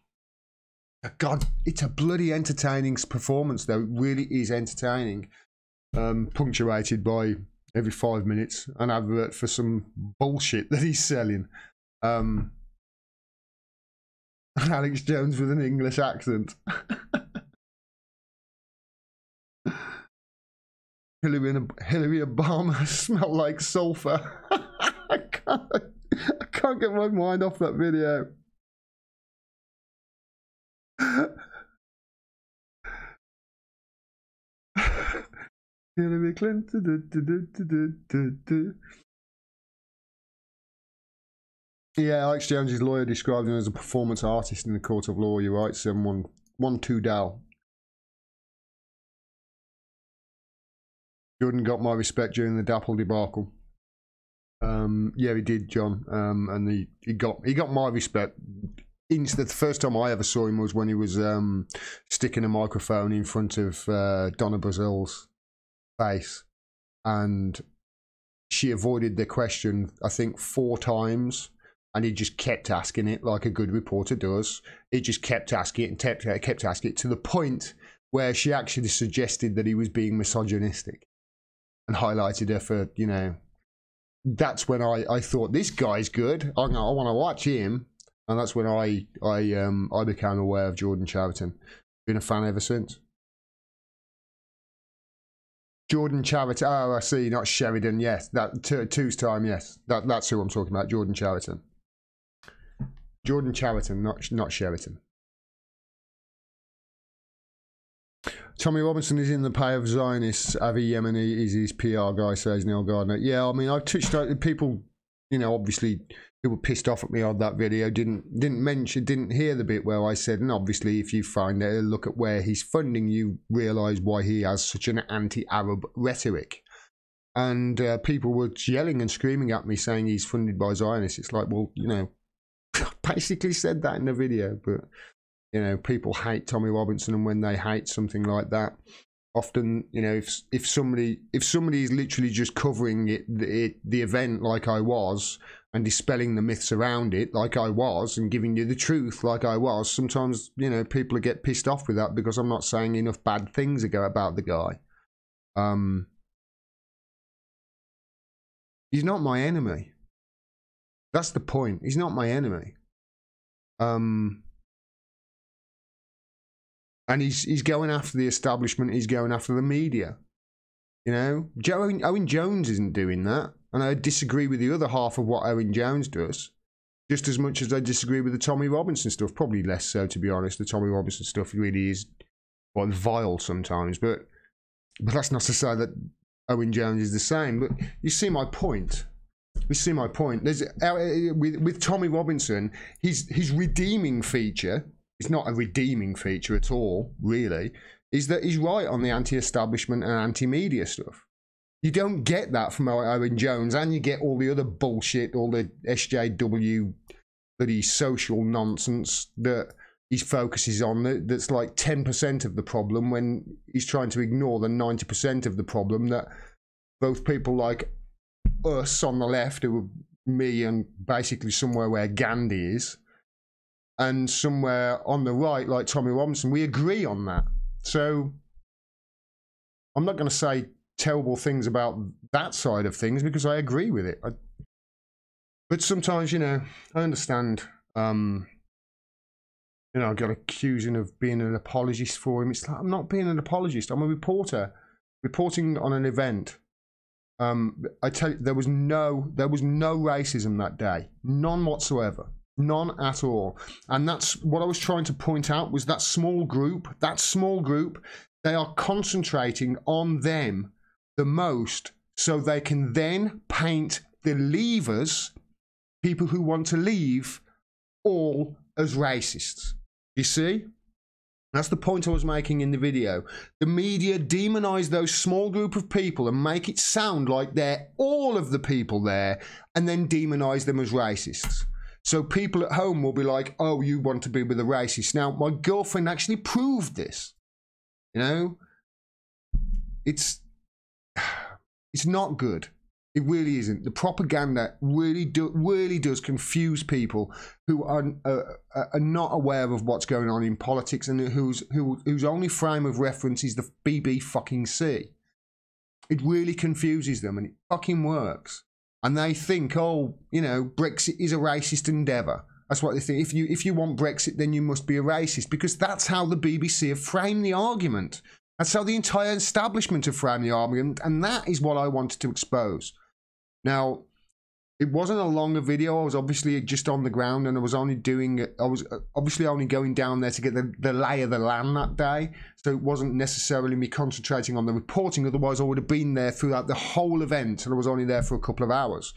God, it's a bloody entertaining performance, though. It really is entertaining. Punctuated by every 5 minutes an advert for some bullshit that he's selling. Alex Jones with an English accent. Hillary Obama smell like sulfur. I can't get my mind off that video. Hillary Clinton. Yeah, Alex Jones's lawyer described him as a performance artist in the court of law. You're right, 7-1-2 Dal. Jordan got my respect during the Dapple debacle. Yeah, he did, John. And he got my respect. The first time I ever saw him was when he was sticking a microphone in front of Donna Brazil's face, and she avoided the question, I think, 4 times. And he just kept asking it like a good reporter does. He just kept asking it and kept asking it to the point where she actually suggested that he was being misogynistic and highlighted her for, you know. That's when I thought, this guy's good. I want to watch him. And that's when I became aware of Jordan Chariton. Been a fan ever since. Jordan Chariton. Oh, I see. Not Sheridan. Yes, that two's time. Yes, that's who I'm talking about. Jordan Chariton. Jordan Chariton, not Sheraton. Tommy Robinson is in the pay of Zionists. Avi Yemeni is his PR guy, says Neil Gardner. Yeah, I mean, I've touched on people, you know, obviously people pissed off at me on that video. Didn't hear the bit where I said, and obviously if you find a look at where he's funding, you realise why he has such an anti-Arab rhetoric. And people were yelling and screaming at me saying he's funded by Zionists. It's like, well, you know, basically said that in the video, but you know, people hate Tommy Robinson, and when they hate something like that, often, you know, if somebody is literally just covering the event like I was, and dispelling the myths around it like I was, and giving you the truth like I was, sometimes, you know, people get pissed off with that because I'm not saying enough bad things about the guy. He's not my enemy. That's the point. He's not my enemy. And he's going after the establishment. He's going after the media. You know, Owen Jones isn't doing that. And I disagree with the other half of what Owen Jones does, just as much as I disagree with the Tommy Robinson stuff. Probably less so, to be honest. The Tommy Robinson stuff really is quite vile sometimes. But that's not to say that Owen Jones is the same. But you see my point. You see my point. There's with Tommy Robinson, his redeeming feature. It's not a redeeming feature at all, really. Is that he's right on the anti-establishment and anti-media stuff. You don't get that from Owen Jones, and you get all the other bullshit, all the SJW, bloody social nonsense that he focuses on. That's like 10% of the problem, when he's trying to ignore the 90% of the problem that both people like us on the left, who are me and basically somewhere where Gandhi is, and somewhere on the right, like Tommy Robinson, we agree on that. So I'm not going to say terrible things about that side of things because I agree with it. But sometimes, you know, I understand, you know, I got accused of being an apologist for him. It's like, I'm not being an apologist. I'm a reporter reporting on an event. I tell you, there was no racism that day. None whatsoever. None at all. And that's what I was trying to point out, was that small group, they are concentrating on them the most, so they can then paint the leavers people who want to leave all as racists. You see? That's the point I was making in the video. The media demonize those small group of people and make it sound like they're all of the people there, and then demonize them as racists. So people at home will be like, oh, you want to be with a racist. Now, my girlfriend actually proved this. You know? It's not good. It really isn't. The propaganda really does confuse people who are not aware of what's going on in politics, and whose only frame of reference is the BBC. It really confuses them, and it fucking works. And they think, oh, you know, Brexit is a racist endeavour. That's what they think. If you want Brexit, then you must be a racist, because that's how the BBC have framed the argument. That's how the entire establishment have framed the argument, and that is what I wanted to expose. Now, it wasn't a longer video. I was obviously just on the ground, and I was obviously only going down there to get the lay of the land that day. So it wasn't necessarily me concentrating on the reporting. Otherwise, I would have been there throughout the whole event, and I was only there for a couple of hours.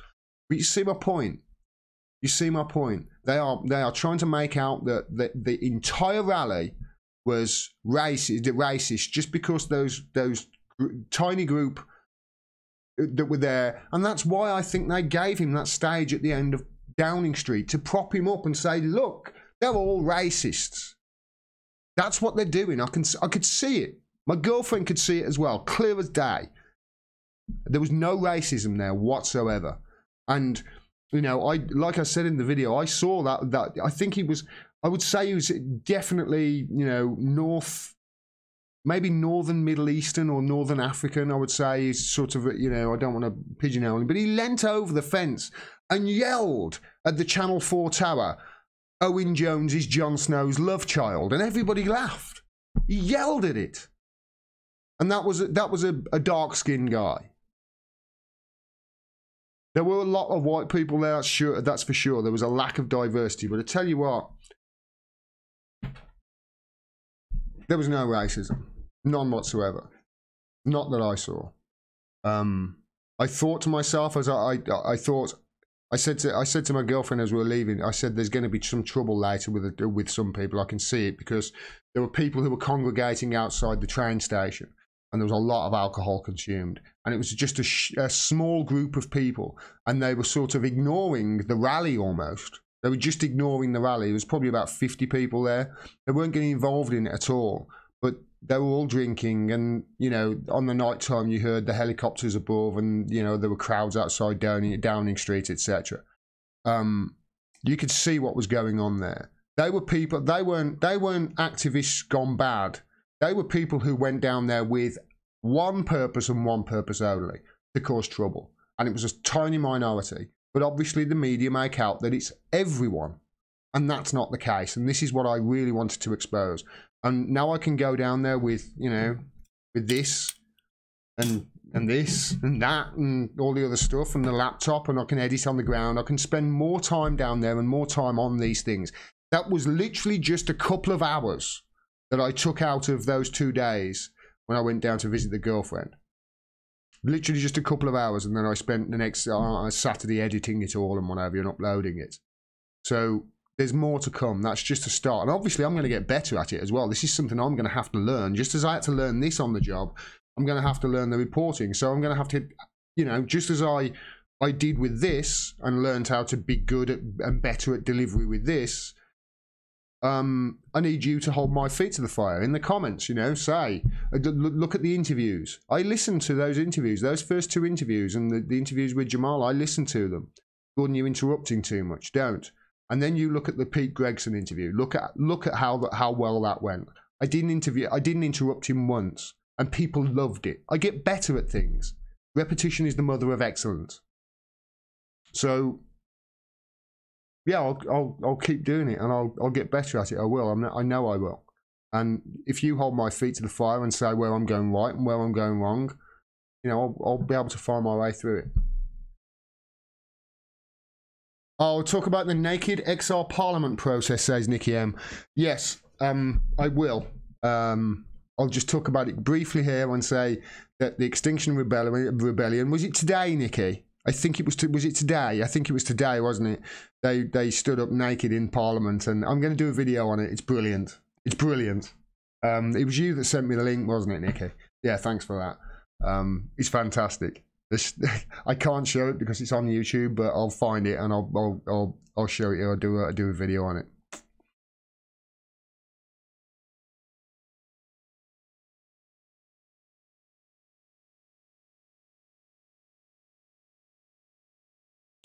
But you see my point. You see my point. They are trying to make out that the entire rally was racist just because those tiny group that were there, and that's why I think they gave him that stage at the end of Downing Street to prop him up and say, look, they're all racists. That's what they're doing. I could see it. My girlfriend could see it as well, clear as day. There was no racism there whatsoever. And you know, like I said in the video, I saw that I think I would say he was definitely, you know, maybe Northern Middle Eastern or Northern African, I would say. He's sort of, you know, I don't want to pigeonhole him, but he leant over the fence and yelled at the Channel 4 tower, Owen Jones is Jon Snow's love child, and everybody laughed. He yelled at it. And that was a dark-skinned guy. There were a lot of white people there, that's for sure. There was a lack of diversity, but I tell you what, there was no racism. None whatsoever. Not that I saw. I thought to myself, as I said to my girlfriend as we were leaving, I said there's going to be some trouble later with some people. I can see it, because there were people who were congregating outside the train station, and there was a lot of alcohol consumed, and it was just a small group of people, and they were sort of ignoring the rally almost. They were just ignoring the rally. There was probably about 50 people there. They weren't getting involved in it at all, but they were all drinking, and, you know, on the night time you heard the helicopters above, and, you know, there were crowds outside Downing Street, etc. You could see what was going on there. They were people, they weren't activists gone bad. They were people who went down there with one purpose and one purpose only, to cause trouble. And it was a tiny minority. But obviously the media make out that it's everyone. And that's not the case. And this is what I really wanted to expose. And now I can go down there with, you know, with this and this and that and all the other stuff and the laptop, and I can edit on the ground. I can spend more time down there and more time on these things. That was literally just a couple of hours that I took out of those 2 days when I went down to visit the girlfriend. Literally just a couple of hours, and then I spent the next Saturday editing it all and whatever and uploading it. So there's more to come. That's just a start. And obviously I'm going to get better at it as well. This is something I'm going to have to learn. Just as I had to learn this on the job, I'm going to have to learn the reporting. So I'm going to have to, you know, just as I did with this and learned how to be good at and better at delivery with this, I need you to hold my feet to the fire in the comments, you know, say, look at the interviews. I listened to those interviews, those first 2 interviews, and the interviews with Jamal, I listened to them. Gordon, you're interrupting too much, don't. And then you look at the Pete Gregson interview, look at how well that went. I didn't interrupt him once, and people loved it. I get better at things. Repetition is the mother of excellence. So yeah, I'll keep doing it, and I'll get better at it. I will. I know I will. And if you hold my feet to the fire and say where I'm going right and where I'm going wrong, you know, I'll be able to find my way through it. I'll talk about the naked XR Parliament process, says Nikki M. Yes, I will. I'll just talk about it briefly here and say that the Extinction Rebellion, was it today, Nikki? I think it was. Was it today? I think it was today, wasn't it? They stood up naked in Parliament, and I'm going to do a video on it. It's brilliant. It's brilliant. It was you that sent me the link, wasn't it, Nikki? Yeah, thanks for that. It's fantastic. I can't show it because it's on YouTube, but I'll find it and I'll show it. I'll do a video on it.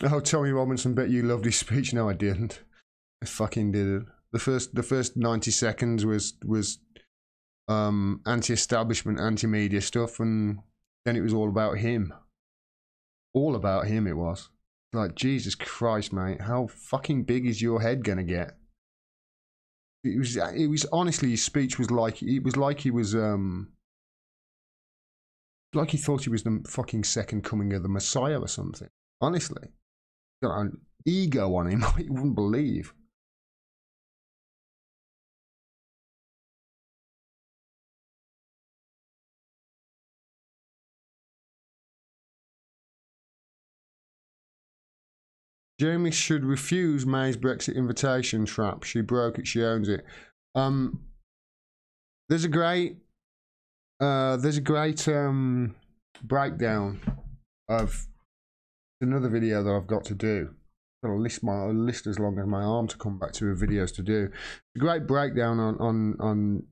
Oh, Tommy Robinson, bet you loved his speech. No, I didn't. I fucking didn't. The first 90 seconds was anti-establishment, anti-media stuff, and then it was all about him. All about him it was. Like, Jesus Christ, mate, how fucking big is your head gonna get? It was honestly, his speech was like, it was like he was like he thought he was the fucking second coming of the Messiah or something. Honestly. Got an ego on him, you wouldn't believe. Jamie should refuse May's Brexit invitation trap. She broke it, she owns it. There's a great breakdown of another video that I've got to do. I've got a list as long as my arm to come back to of videos to do. A great breakdown on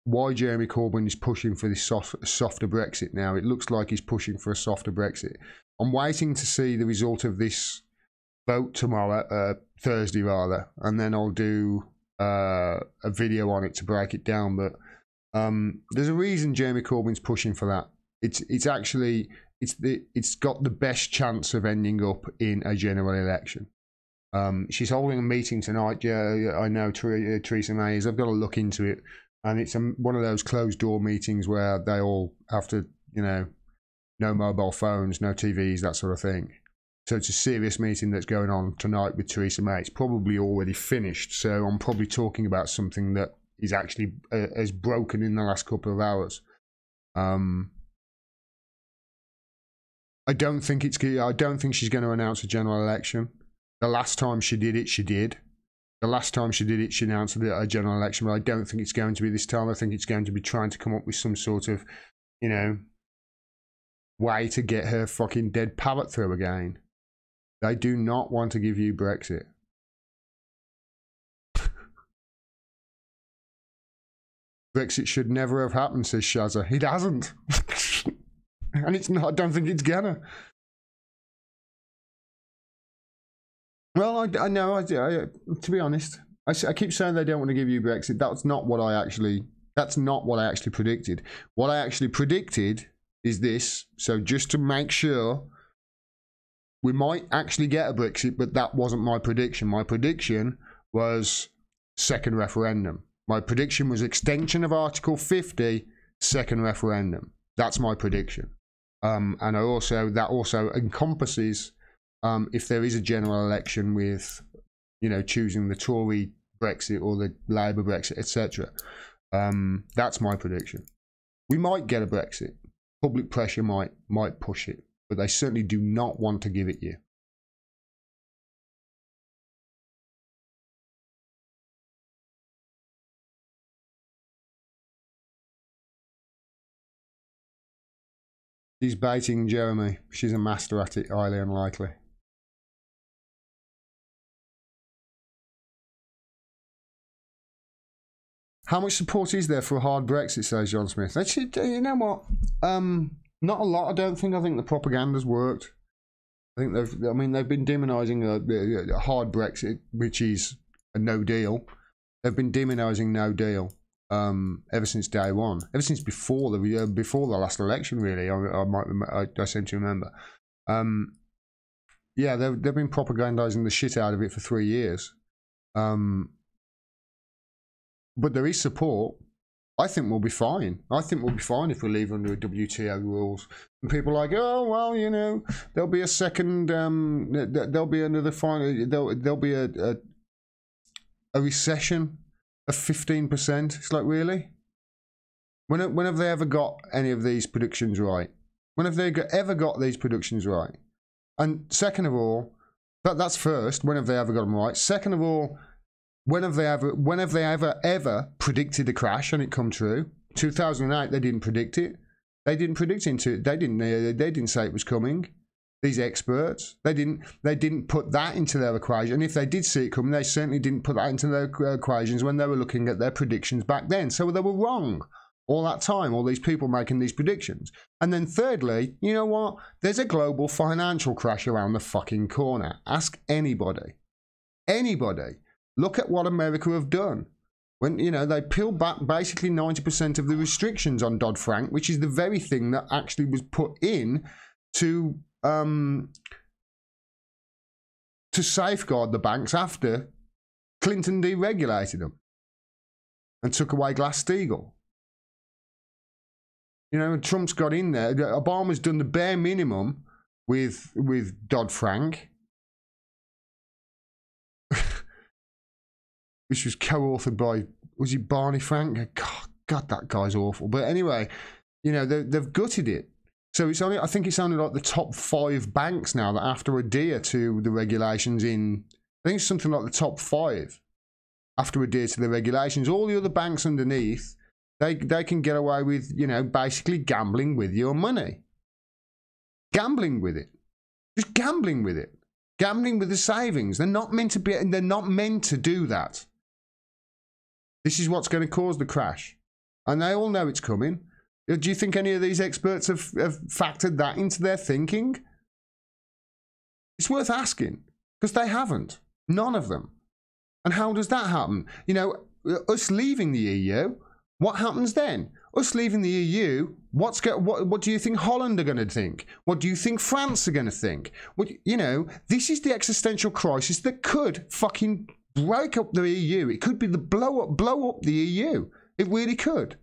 why Jeremy Corbyn is pushing for this softer Brexit now. It looks like he's pushing for a softer Brexit. I'm waiting to see the result of this vote tomorrow, Thursday rather, and then I'll do a video on it to break it down. But there's a reason Jeremy Corbyn's pushing for that. It's got the best chance of ending up in a general election. She's holding a meeting tonight. Yeah, I know Theresa May is. I've got to look into it, and it's one of those closed door meetings where they all have to, no mobile phones, no TVs, that sort of thing. So it's a serious meeting that's going on tonight with Theresa May. It's probably already finished, so I'm probably talking about something that is actually has broken in the last couple of hours. I don't think she's going to announce a general election. The last time she did it, she did. The last time she did it, she announced a general election, but I don't think it's going to be this time. I think it's going to be trying to come up with some sort of, way to get her fucking dead pallet through again. They do not want to give you Brexit. Brexit should never have happened, says Shazza. It hasn't. And it's not. I don't think it's gonna. Well, I know. To be honest, I keep saying they don't want to give you Brexit. That's not what I actually predicted. What I actually predicted is this. So just to make sure, we might actually get a Brexit, but that wasn't my prediction. My prediction was second referendum. My prediction was extension of Article 50, second referendum. That's my prediction. And that also encompasses if there is a general election with, choosing the Tory Brexit or the Labour Brexit, etc. That's my prediction. We might get a Brexit. Public pressure might push it, but they certainly do not want to give it you. She's baiting Jeremy. She's a master at it, highly unlikely. How much support is there for a hard Brexit, says John Smith? Actually, you know what? Not a lot, I don't think. I think the propaganda's worked. I think they've been demonising a hard Brexit, which is a no deal. They've been demonising no deal ever since day one, ever since before the last election. Really, I seem to remember. Yeah, they've been propagandising the shit out of it for 3 years. But there is support. I think we'll be fine. I think we'll be fine if we leave under WTO rules. And people are like, oh well, there'll be a second. There'll be another final. There'll be a recession of 15%. It's like, really? When have they ever got any of these predictions right? When have they ever got these predictions right? And second of all, that's first. When have they ever got them right? Second of all, when have they ever predicted a crash and it come true? 2008, they didn't predict it. They didn't predict into it. They didn't say it was coming. These experts, they didn't put that into their equation. And if they did see it coming, they certainly didn't put that into their equations when they were looking at their predictions back then. So they were wrong all that time, all these people making these predictions. And then thirdly, you know what? There's a global financial crash around the fucking corner. Ask anybody. Anybody. Look at what America have done. When, you know, they peeled back basically 90% of the restrictions on Dodd-Frank, which is the very thing that actually was put in to safeguard the banks after Clinton deregulated them and took away Glass-Steagall. You know, Trump's got in there. Obama's done the bare minimum with Dodd-Frank, which was co-authored by, was it Barney Frank? God, that guy's awful. But anyway, you know, they've gutted it. So it's only, I think it's only like the top 5 banks now that have to adhere to the regulations in, I think it's something like the top 5 have to adhere to the regulations. All the other banks underneath, they can get away with, you know, basically gambling with your money. Gambling with it. Just gambling with it. Gambling with the savings. They're not meant to do that. This is what's going to cause the crash. And they all know it's coming. Do you think any of these experts have factored that into their thinking? It's worth asking, because they haven't. None of them. And how does that happen? You know, us leaving the EU, what happens then? Us leaving the EU, what do you think Holland are going to think? What do you think France are going to think? You know, this is the existential crisis that could fucking break up the EU. It could be the blow up the EU. It really could.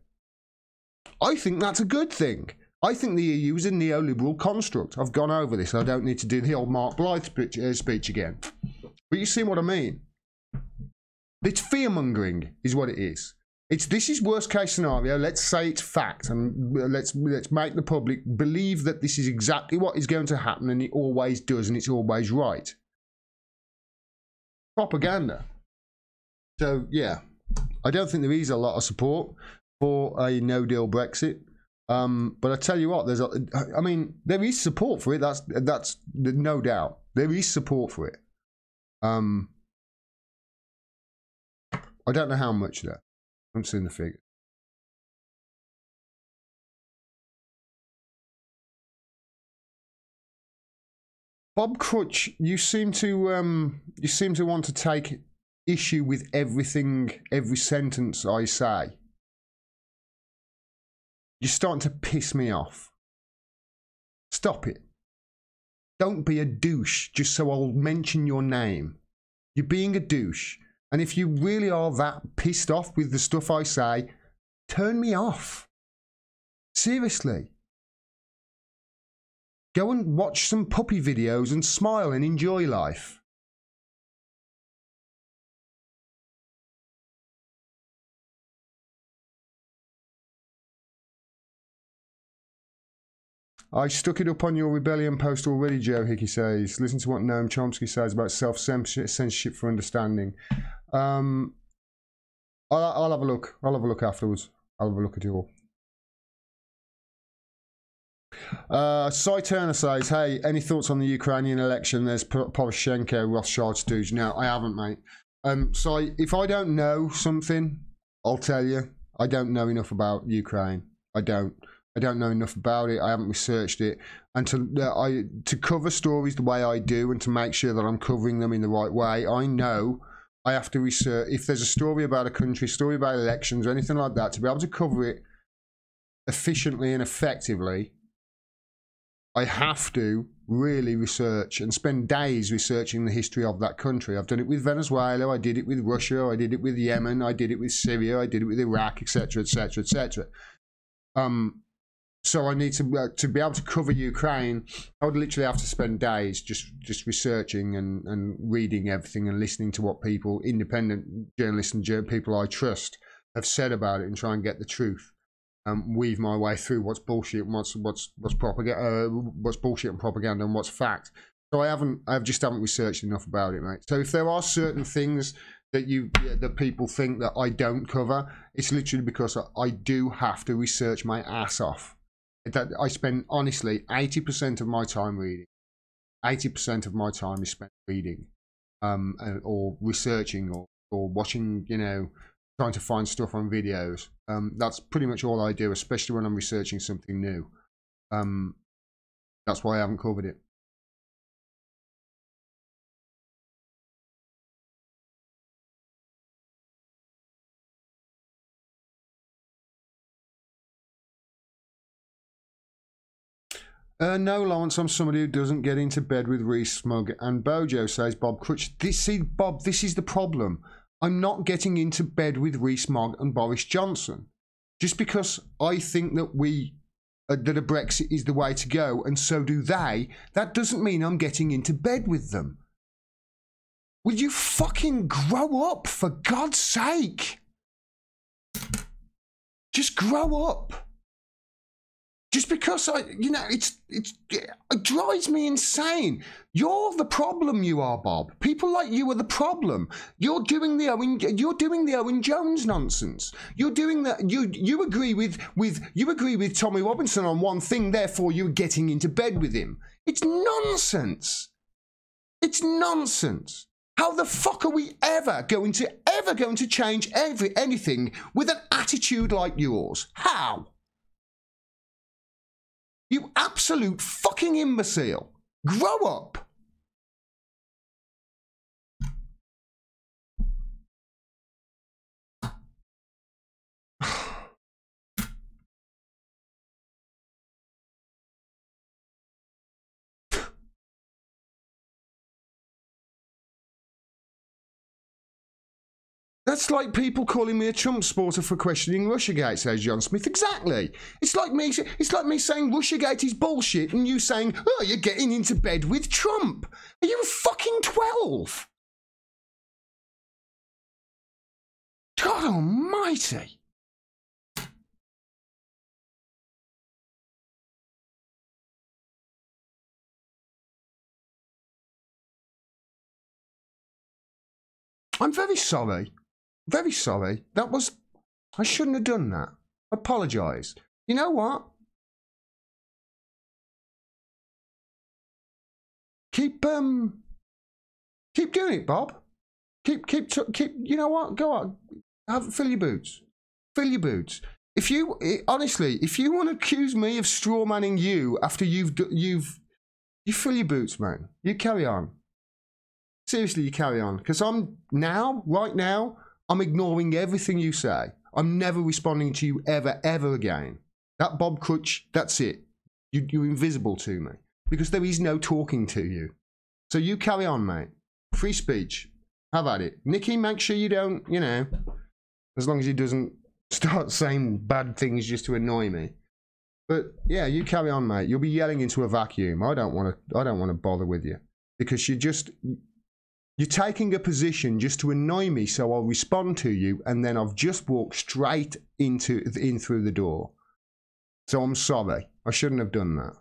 I think that's a good thing. I think the EU is a neoliberal construct. I've gone over this. I don't need to do the old Mark Blythe speech again. But you see what I mean? It's fear-mongering is what it is. This is worst case scenario. Let's say it's fact, and let's make the public believe that this is exactly what is going to happen, and it always does, and it's always right. Propaganda. So yeah, I don't think there is a lot of support for a no-deal Brexit. But I tell you what, I mean, there is support for it. That's no doubt. There is support for it. I don't know how much though. I haven't seen the figure. Bob Crutch, you seem to want to take issue with everything, every sentence I say. You're starting to piss me off. Stop it. Don't be a douche just so I'll mention your name. You're being a douche. And if you really are that pissed off with the stuff I say, turn me off. Seriously. Go and watch some puppy videos and smile and enjoy life. I stuck it up on your rebellion post already, Joe Hickey says. Listen to what Noam Chomsky says about self-censorship for understanding. I'll have a look. I'll have a look afterwards. I'll have a look at it all. Cy Turner says, hey, any thoughts on the Ukrainian election? There's Poroshenko, Rothschild stooge. No, I haven't, mate. So if I don't know something, I'll tell you. I don't know enough about Ukraine. I don't know enough about it. I haven't researched it. And to cover stories the way I do and to make sure that I'm covering them in the right way, I know I have to research. If there's a story about a country, story about elections or anything like that, to be able to cover it efficiently and effectively, I have to really research and spend days researching the history of that country. I've done it with Venezuela, I did it with Russia, I did it with Yemen, I did it with Syria, I did it with Iraq, etc., etc., etc. So I need to be able to cover Ukraine. I would literally have to spend days just researching and reading everything and listening to what people, independent journalists and people I trust, have said about it and try and get the truth. weave my way through what's bullshit and what's propaganda, what's bullshit and propaganda, and what's fact. So I just haven't researched enough about it, mate. So if there are certain things that people think that I don't cover, it's literally because I do have to research my ass off. That I spend, honestly, 80% of my time reading. 80% of my time is spent reading, or researching, or watching, you know, trying to find stuff on videos. That's pretty much all I do, especially when I'm researching something new. That's why I haven't covered it. No, Lawrence, I'm somebody who doesn't get into bed with Rees-Mogg and Bojo, says Bob Crutch. See, Bob, this is the problem. I'm not getting into bed with Rees-Mogg and Boris Johnson. Just because I think that that a Brexit is the way to go, and so do they, that doesn't mean I'm getting into bed with them. Will you fucking grow up, for God's sake? Just grow up. Just because you know, it drives me insane. You're the problem, you are, Bob. People like you are the problem. You're doing the Owen Jones nonsense. You're doing that. You agree with Tommy Robinson on one thing, therefore you're getting into bed with him. It's nonsense. It's nonsense. How the fuck are we ever going to change anything with an attitude like yours? How? You absolute fucking imbecile. Grow up. That's like people calling me a Trump supporter for questioning Russiagate, says John Smith. Exactly. It's like me saying Russiagate is bullshit and you saying, oh, you're getting into bed with Trump. Are you fucking 12? God almighty. I'm very sorry. Very sorry. I shouldn't have done that. Apologise. You know what? Keep doing it, Bob. Keep. You know what? Go on. Fill your boots. Fill your boots. Honestly, if you want to accuse me of straw manning you after you fill your boots, man. You carry on. Seriously, you carry on. Because right now, I'm ignoring everything you say. I'm never responding to you ever again. That Bob Crutch, that's it. You're invisible to me. Because there is no talking to you. So you carry on, mate. Free speech. Have at it. Nicky, make sure you don't, you know, as long as he doesn't start saying bad things just to annoy me. But yeah, you carry on, mate. You'll be yelling into a vacuum. I don't want to bother with you. Because you're taking a position just to annoy me, so I'll respond to you, and then I've just walked straight in through the door. So I'm sorry. I shouldn't have done that.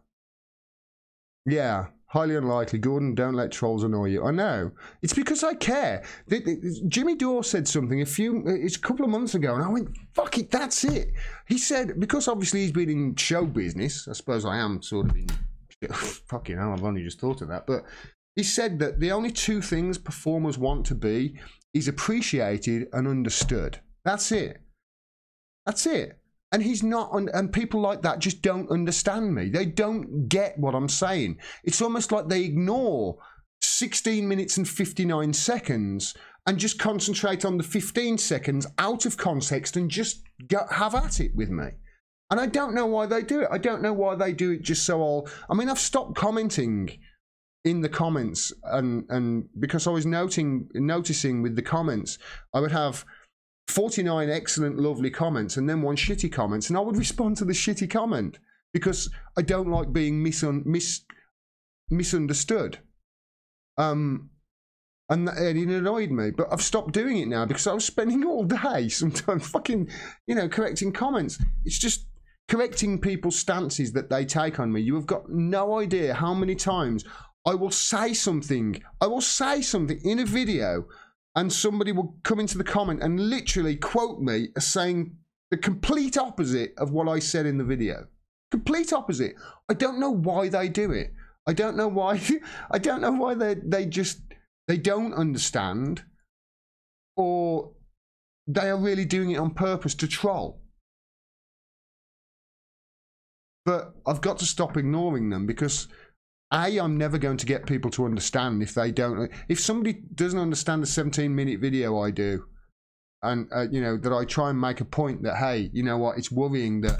Yeah, highly unlikely. Gordon, don't let trolls annoy you. I know. It's because I care. Jimmy Dore said something it's a couple of months ago, and I went, fuck it, that's it. He said, because obviously he's been in show business, I suppose I am sort of in... Fucking hell, I've only just thought of that, but... He said that the only two things performers want to be is appreciated and understood. That's it. That's it. And he's not, and people like that just don't understand me. They don't get what I'm saying. It's almost like they ignore 16 minutes and 59 seconds and just concentrate on the 15 seconds out of context and just have at it with me. And I don't know why they do it. I don't know why they do it just so I've stopped commenting in the comments, and because I was noticing with the comments, I would have 49 excellent, lovely comments and then one shitty comment, and I would respond to the shitty comment because I don't like being misunderstood. And it annoyed me, but I've stopped doing it now because I was spending all day sometimes fucking, correcting comments. It's just, correcting people's stances that they take on me. You have got no idea how many times I will say something in a video, and somebody will come into the comment and literally quote me as saying the complete opposite of what I said in the video. Complete opposite. I don't know why they do it. I don't know why. I don't know why they don't understand, or they are really doing it on purpose to troll. But I've got to stop ignoring them, because I'm never going to get people to understand if they don't. If somebody doesn't understand the 17-minute video I do, and you know, that I try and make a point that, hey, you know what, it's worrying that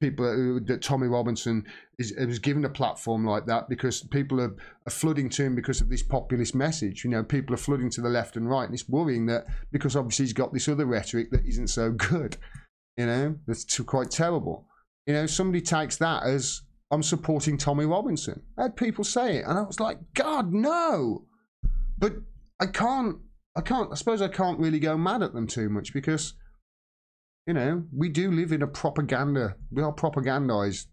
that Tommy Robinson was given a platform like that, because people are flooding to him because of this populist message. You know, people are flooding to the left and right, and it's worrying that because obviously he's got this other rhetoric that isn't so good. You know, that's quite terrible. You know, somebody takes that as I'm supporting Tommy Robinson. I had people say it, and I was like, God, no. But I suppose I can't really go mad at them too much, because, you know, we do live in a propaganda. We are propagandized.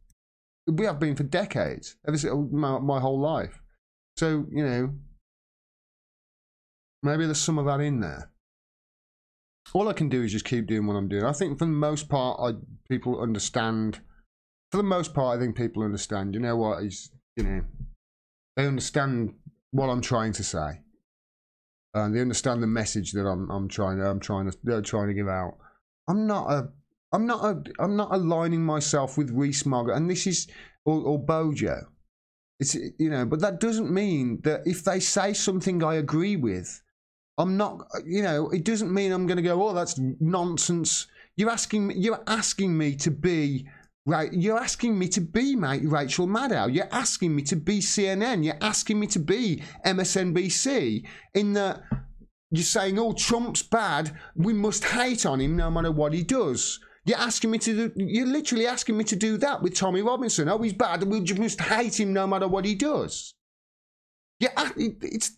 We have been for decades, ever since my whole life. So, you know, maybe there's some of that in there. All I can do is just keep doing what I'm doing. I think for the most part, people understand. For the most part, I think people understand. You know what? You know, they understand what I'm trying to say. They understand the message that I'm trying to give out. I'm not aligning myself with Rees-Mogg, and this is or Bojo. It's, you know, but that doesn't mean that if they say something I agree with, I'm not. You know, it doesn't mean I'm going to go, oh, that's nonsense. You're asking me to be. Right, you're asking me to be Rachel Maddow. You're asking me to be CNN. You're asking me to be MSNBC. In that you're saying, "Oh, Trump's bad. We must hate on him no matter what he does." You're asking me to do. You're literally asking me to do that with Tommy Robinson. Oh, he's bad. We must hate him no matter what he does. Yeah, it's.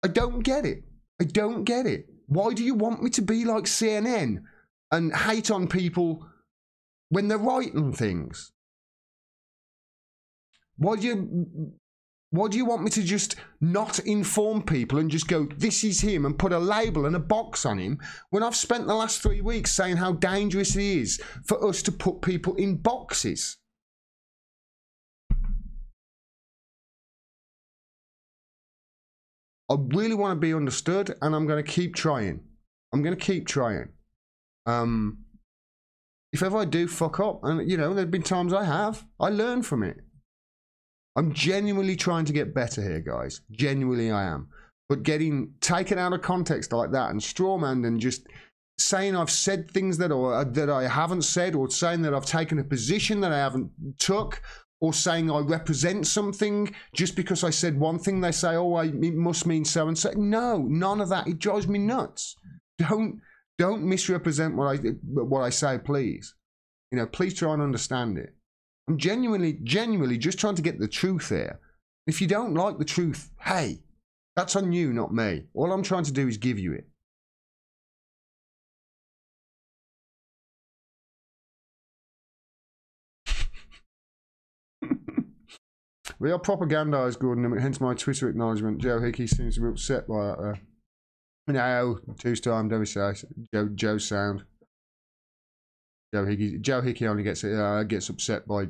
I don't get it. I don't get it. Why do you want me to be like CNN and hate on people when they're writing things? Why do you want me to just not inform people and just go, this is him, and put a label and a box on him, when I've spent the last 3 weeks saying how dangerous it is for us to put people in boxes? I really want to be understood, and I'm going to keep trying. I'm going to keep trying. If ever I do fuck up, and you know, there've been times I learn from it. I'm genuinely trying to get better here, guys. Genuinely I am. But getting taken out of context like that and strawmanned and just saying I've said things that I haven't said, or saying that I've taken a position that I haven't took, or saying I represent something just because I said one thing, they say, oh, it must mean so and so. No, none of that. It drives me nuts. Don't misrepresent what I say, please. You know, please try and understand it. I'm genuinely just trying to get the truth here. If you don't like the truth, hey, that's on you, not me. All I'm trying to do is give you it. We are propagandized, Gordon, hence my Twitter acknowledgement. Joe Hickey seems to be upset by that. No, two-time Joe Sound. Joe Hickey only gets upset by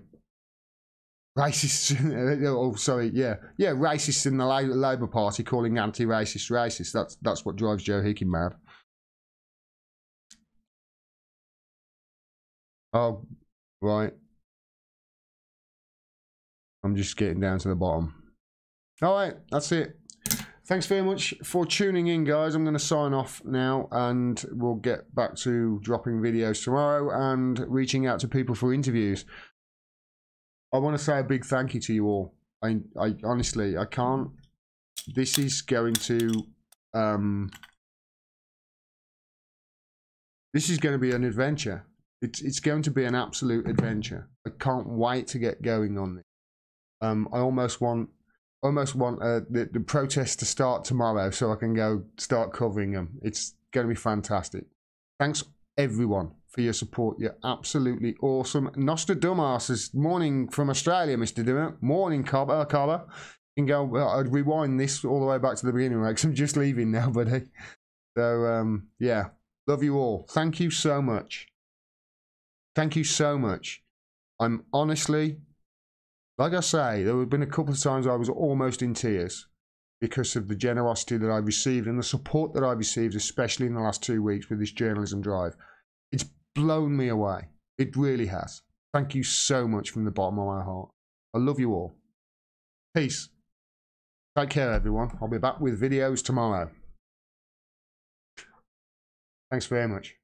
racists. Oh, sorry, yeah, racists in the Labour Party calling anti-racist racist. That's what drives Joe Hickey mad. Oh, right. I'm just getting down to the bottom. All right, that's it. Thanks very much for tuning in, guys. I'm going to sign off now, and we'll get back to dropping videos tomorrow and reaching out to people for interviews. I want to say a big thank you to you all. I honestly, I can't. This is going to be an adventure. It's going to be an absolute adventure. I can't wait to get going on this. I almost want the protest to start tomorrow so I can go start covering them. It's going to be fantastic. Thanks everyone for your support. You're absolutely awesome. Nostradamus, morning from Australia, Mr. Dimmack. Morning, Carla. You can go, I'd rewind this all the way back to the beginning, right? 'Cause I'm just leaving now, buddy. So, yeah, love you all. Thank you so much. Thank you so much. I'm honestly, like I say, there have been a couple of times I was almost in tears because of the generosity that I received and the support that I received, especially in the last 2 weeks with this journalism drive. It's blown me away. It really has. Thank you so much from the bottom of my heart. I love you all. Peace. Take care, everyone. I'll be back with videos tomorrow. Thanks very much.